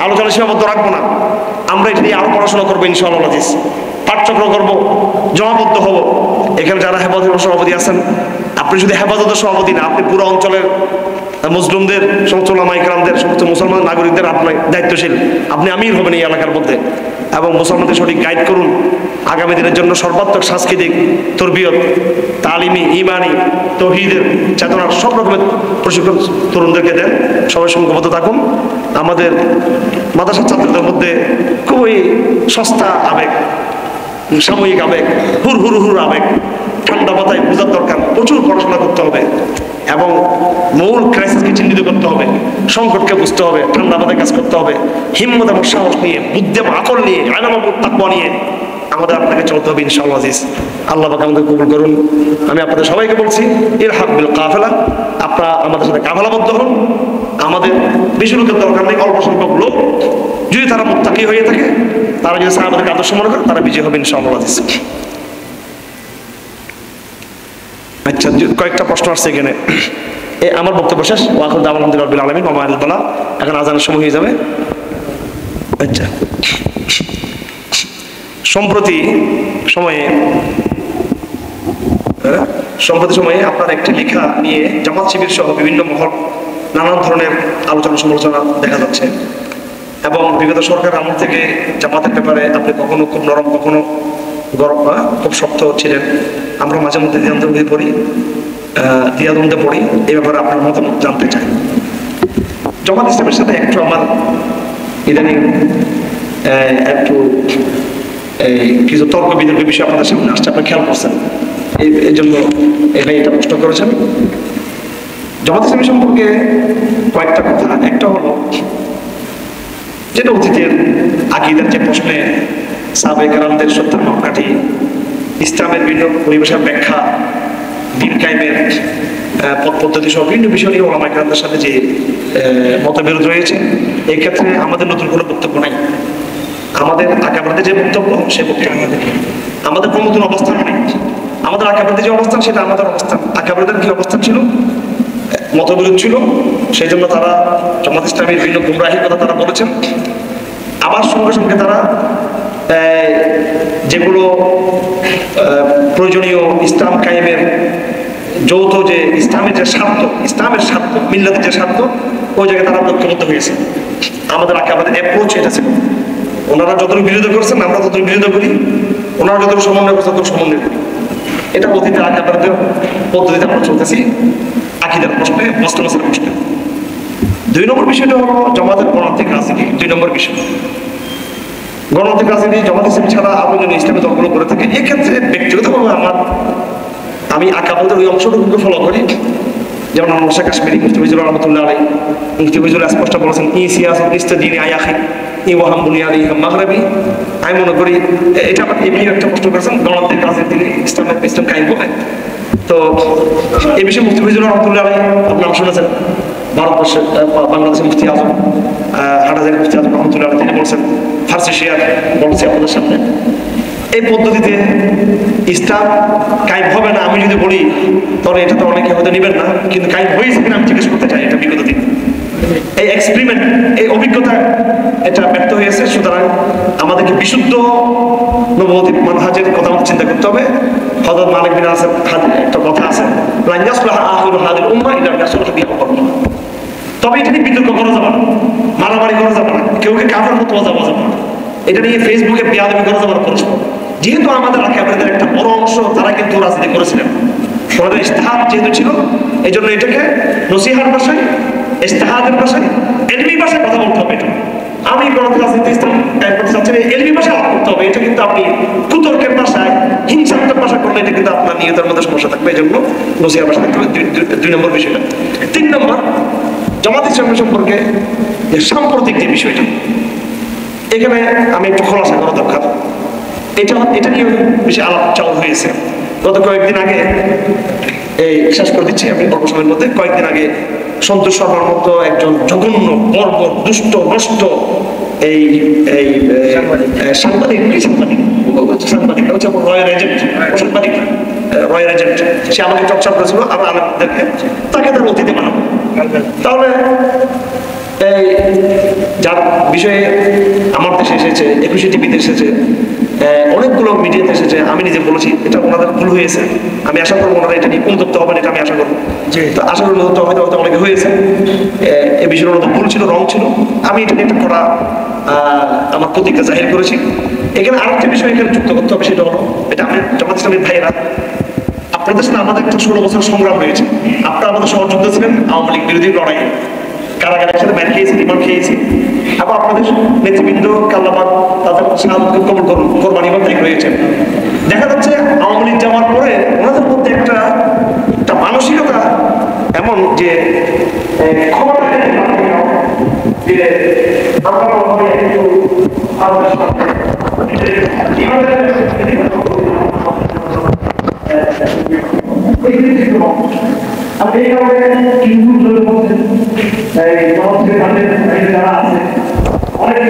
[SPEAKER 1] আলোচনা সীমাবদ্ধ রাখবো না, আমরা এটা নিয়ে আরো পড়াশোনা করবো ইনশাআল্লাহ আজিজ, পাঠচক্র করবো, জমাবদ্ধ হব। এখানে যারা হেফাজতের সভাপতি আছেন, আপনি শুধু হেফাজতের সভাপতি না, আপনি পুরো অঞ্চলের মুসলিমদের, সমস্ত ওলামায়ে কেরামদের, সমস্ত মুসলমান নাগরিকদের আপনার দায়িত্বশীল। আপনি আমির হবেন এই এলাকার মধ্যে, এবং মুসলমানদের সঠিক গাইড করুন। আগামী দিনের জন্য সর্বাত্মক সাংস্কৃতিক, তরবিয়ত, তালিমি, ইমানি, তাওহীদের চেতনার সব রকমের প্রশিক্ষণ তরুণদেরকে দেন। সবাই সংঘবদ্ধ থাকুন। আমাদের মাদ্রাসার ছাত্রদের মধ্যে খুবই সস্তা আবেগ, সাময়িক আবেগ, হুর আবেগ, ঠান্ডা মাথায় বোঝার দরকার। প্রচুর পড়াশোনা করতে হবে এবং মূল ক্রাইসিসকে চিহ্নিত করতে হবে, সংকটকে বুঝতে হবে, ঠান্ডা মাথায় কাজ করতে হবে, হিম্মত এবং সাহস নিয়ে, বুদ্ধি এবং আকল নিয়ে, ইলম এবং তাকওয়া নিয়ে আমাদের আপনাকে চলতে হবে ইনশাআল্লাহ আজিজ। আল্লাহ পাক আমাদের কবুল করুন। আমি আপনাদের সবাইকে বলছি, ইলহাক বিল কাফেলা, আপনারা আমাদের সাথে কাফেলাবদ্ধ হন। আমাদের বেশি লোকের দরকার নেই, অল্প সংখ্যক লোক, যদি তারা মুত্তাকি হয়ে থাকে, তারা যদি সাহাবাদেরকে আদর্শ মনে করে, তারা বিজয় হবে ইনশাআল্লাহ আজিজ। আচ্ছা, কয়েকটা প্রশ্ন আসছে এখানে। আমার বক্তব্য শেষ। ওয়াকুল দাওয়াত আলহামদুলিল্লাহি রাব্বিল আলামিন ওয়া মা আল-বালা। এখন আজানের সময় হয়ে যাবে। আচ্ছা, সম্প্রতি সময়ে আপনার একটি লেখা নিয়ে জামাত শিবির সহ বিভিন্ন মহল নানান ধরনের আলোচনা সমালোচনা দেখা যাচ্ছে, এবং বিগত সরকার আমল থেকে জামাতের ব্যাপারে আপনি কখনো খুব নরম, কখনো গরম, খুব শক্ত ছিলেন। আমরা মাঝে মধ্যে দ্বিধাদ্বন্দ্বে পড়ি। এই ব্যাপারে আপনার মতামত জানতে চাই। জামাত ইসলামের সাথে একটু আমার ইদানিং একটু কিছু তর্ক বিতর্ক বিষয় আপনাদের সামনে আসছে, আপনারা খেয়াল করছেন, এই জন্য এখানে এটা প্রশ্ন করেছেন। জামাত ইসলামী সম্পর্কে কয়েকটা কথা। একটা হলো যেটা অতীতের আকীদার যে প্রশ্নে সাহাবায়ে কেরামদের সত্যের মাপকাঠি, ইসলামের বিভিন্ন পরিবেশের ব্যাখ্যা, দ্বীন কায়েমের পথ পদ্ধতি সহ বিভিন্ন বিষয় নিয়ে ওলামায়ে কেরামদের সাথে যে মতবিরোধ রয়েছে, এই ক্ষেত্রে আমাদের নতুন কোনো বক্তব্য নাই। আমাদের আকাবারদের যে বক্তব্য সে বক্তব্য আমাদের কোনো নতুন অবস্থান নেই। আমাদের আকাবারদের যে অবস্থান সেটা আমাদের অবস্থান। আকাবারদের কি অবস্থান ছিল? মতবিরোধ ছিল, সেই জন্য তারা জামাত ইসলামের বিভিন্ন গুমরাহির কথা তারা বলেছেন। আবার সঙ্গে সঙ্গে তারা যেগুলো প্রয়োজনীয় ইসলাম কায়েমের যৌথ যে ইসলামের যে স্বার্থ, ইসলামের স্বার্থ, মিল্লাতের যে স্বার্থ, ওই জায়গায় তারা ঐক্যবদ্ধ হয়েছে। আমাদের আকাবারদের অ্যাপ্রোচ এটা ছিল। ওনারা যতটুকু বিরোধী করছেন আমরা ততটুকু বিরোধী করি, ওনারা যতটুকু সমন্বয় করছে ততটুকু সমন্বয় করি। এটা অতীতের আকাবারদের পদ্ধতিতে আমরা চলতেছি আকীদার প্রশ্নে, মসলা মাসালার প্রশ্নে। 2 নম্বর বিষয়টা হলো জামাতের গণতান্ত্রিক রাজনীতি। 2 নম্বর বিষয় গণতান্ত্রিক রাজনীতি জামাত ইসলামী ছাড়া আরো যদি ইসলামী দলগুলো করে থাকে, এক্ষেত্রে ব্যক্তিগতভাবে আমি আকাবারদের ওই অংশটুকুকে ফলো করি। যেমন মোশা কাশ্মীরি, মুফতি ফয়জুল রহমতুল্লাহ আলাইহি, মুফতি ফয়জুল স্পষ্ট বলেছেন ই সিয়াসাত ইস্তাদিনি আয়াখি ই ওয়াহাম বুনিয়াদি মাগরিবি। আমি মনে করি এটা এমনি একটা প্রশ্ন করেছেন, গণতান্ত্রিক রাজনীতি ইসলাম কায়েম হবে। তো এই বিষয়ে মুফতি ফয়জুল রহমতুল্লাহ আলাইহি আপনি নাম শুনেছেন, ভারতবর্ষের বাংলাদেশের মুফতি আজম হাটাজারি মুফতি আজম রহমতুল্লাহ আলাইহি, তিনি বলছেন, ফার্সি শেয়ার বলছি আপনাদের সামনে, এই পদ্ধতিতে ইসলাম কায়েম হবে না আমি যদি বলি তাহলে এটা তো অনেকে হয়তো নেবেন না, কিন্তু কায়েম হয়েছে কিনা আমি জিজ্ঞেস করতে চাই। এটা বিগত দিন এই এক্সপেরিমেন্ট, এই অভিজ্ঞতা এটা ব্যর্থ হয়েছে। সুতরাং আমাদেরকে বিশুদ্ধ নবুয়তি মানহাজের কথা আমাদের চিন্তা করতে হবে। হযরত মালিক বিন আনাস একটা কথা আছে, লা ইয়াসলাহু আখিরু হাদিল উম্মাহ ইল্লা বিয়াসলাহু বিহি আওয়ালুহা। তবে এটা নিয়ে বিতর্ক করা যাবে না, মারামারি করা যাবে না, কেউকে কাফের ফতোয়া দেওয়া যাবে না, এটা নিয়ে ফেসবুকে বেয়াদবি করা যাবে না পরস্পর। যেহেতু আমাদের আকাবারদের একটা বড় অংশ তারা কিন্তু রাজনীতি করেছিলেন, ওনাদের ইজতিহাদ যেহেতু ছিল, এই জন্য এটাকে নসিহার ভাষায়, ইজতিহাদের ভাষায়, ইলমি ভাষায় কথা বলতে হবে। এটা আমি গণতান্ত্রিক রাজনীতি ইসলাম কায়েম করতে চাচ্ছি, ইলমি ভাষায় আলাপ করতে হবে। এটা কিন্তু আপনি কুতর্কের ভাষায়, হিংসাত্মক ভাষা করলে এটা কিন্তু আপনার নিয়তের মধ্যে সমস্যা থাকবে। এই জন্য নসিহার ভাষা থাকতে হবে। 2 নম্বর বিষয়টা। 3 নম্বর জামাত ইসলামী সম্পর্কে যে সাম্প্রতিক যে বিষয়টা, এখানে আমি একটু খোলাসা করা দরকার। এটা নিয়ে বেশি আলাপ চালু হয়েছে। গত কয়েকদিন আগে, এই শেষ করে দিচ্ছি আমি অল্প সময়ের মধ্যে, কয়েকদিন আগে সন্তোষ শর্মার মতো একজন জঘন্য, বর্বর, দুষ্ট, নষ্ট এই সাংবাদিক হচ্ছে রয়্যাল এজেন্ট, সাংবাদিক রয়্যাল এজেন্ট, সে আমাকে চর্চা করেছিল আমার আলেমদেরকে, তাকে তার অতিথি বানাবো। তাহলে এই যার বিষয়ে আমার দেশে এসেছে, 21 টিভিতে এসেছে, অনেকগুলো মিডিয়াতে এসেছে, আমি নিজে বলেছি এটা ওনাদের ভুল হয়েছে। আমি আশা করবো ওনারা এটা নিয়ে অনুতপ্ত হবেন, এটা আমি আশা করবো। তো আশা করি অনুতপ্ত হয়তো হয়তো অনেকে হয়েছে, এই বিষয়টা ওনাদের ভুল ছিল, রং ছিল। আমি এটা নিয়ে একটা করা আমার প্রতিজ্ঞা জাহির করেছি। এখানে আরেকটা বিষয় এখানে যুক্ত করতে হবে, সেটা হলো এটা আমি জামাত ইসলামীর ভাইয়েরা, আপনাদের সাথে আমাদের একটা 16 বছর সংগ্রাম হয়েছে। আপনারা আমাদের সহযোদ্ধা ছিলেন আওয়ামী লীগ বিরোধী লড়াইয়ে, কারাগারের সাথে ব্যাট খেয়েছি, রিমান্ড খেয়েছি। আবার আপনাদের নেতৃবৃন্দ কাল্লাবাদ তাদের শাহাদতকে কবুল করুন, কোরবানি বাদ রয়েছেন। দেখা যাচ্ছে আওয়ামী লীগ যাওয়ার পরে ওনাদের মধ্যে একটা মানসিকতা এমন যে ক্ষমতা যে আমরা একটু আর এই কারণে কিছু যারা আছে অনেক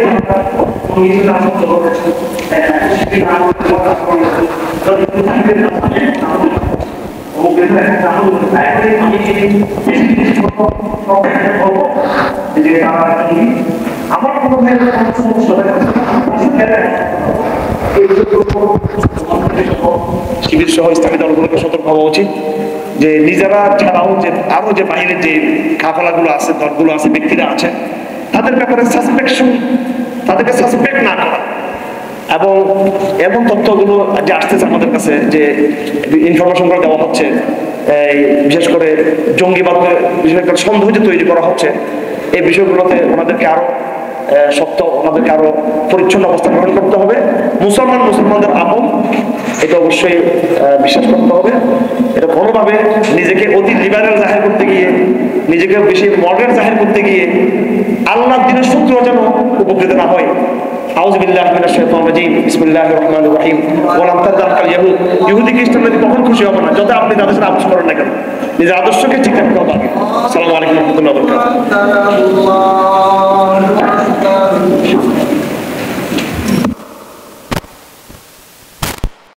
[SPEAKER 1] আমার শিবির সহ ইসলামী দলগুলোকে সতর্ক হওয়া উচিত যে নিজেরা ছাড়াও যে আরো যে বাইরের যে কাফেলাগুলো আছে, দলগুলো আছে, ব্যক্তিরা আছে, তাদের ব্যাপারে তাদেরকে সাসপেক্ট না করা, এবং এমন তথ্যগুলো যে আসতেছে আমাদের কাছে যে ইনফরমেশন করে দেওয়া হচ্ছে, বিশেষ করে জঙ্গিবাদের বিষয়ে একটা সন্দেহ যে তৈরি করা হচ্ছে, এই বিষয়গুলোতে ওনাদেরকে আরো সত্য আমাদেরকে আরো পরিচ্ছন্ন অবস্থা গ্রহণ করতে হবে। মুসলমানদের আপন, এটা অবশ্যই বিশ্বাস করতে হবে। এটা কোনোভাবে নিজেকে অতি লিবারেল জাহির করতে গিয়ে, নিজেকে বেশি মডার্ন জাহির করতে গিয়ে আল্লাহর দ্বীনের শত্রু যেন উপকৃত না হয়। আউযু বিল্লাহি মিনাশ শাইতানির রাজীম। বিসমিল্লাহির রহমানির রহিম। ওয়ালাম তারদাল ইয়াহুদ, ইহুদি খ্রিস্টানরা কখন খুশি হবে না, যত আপনি তাদের সাথে আপোষ করেন না কেন, নিজের আদর্শকে ঠিক রাখতে হবে। আসসালামু আলাইকুম ওয়া রাহমাতুল্লাহি ওয়া বারাকাতুহু।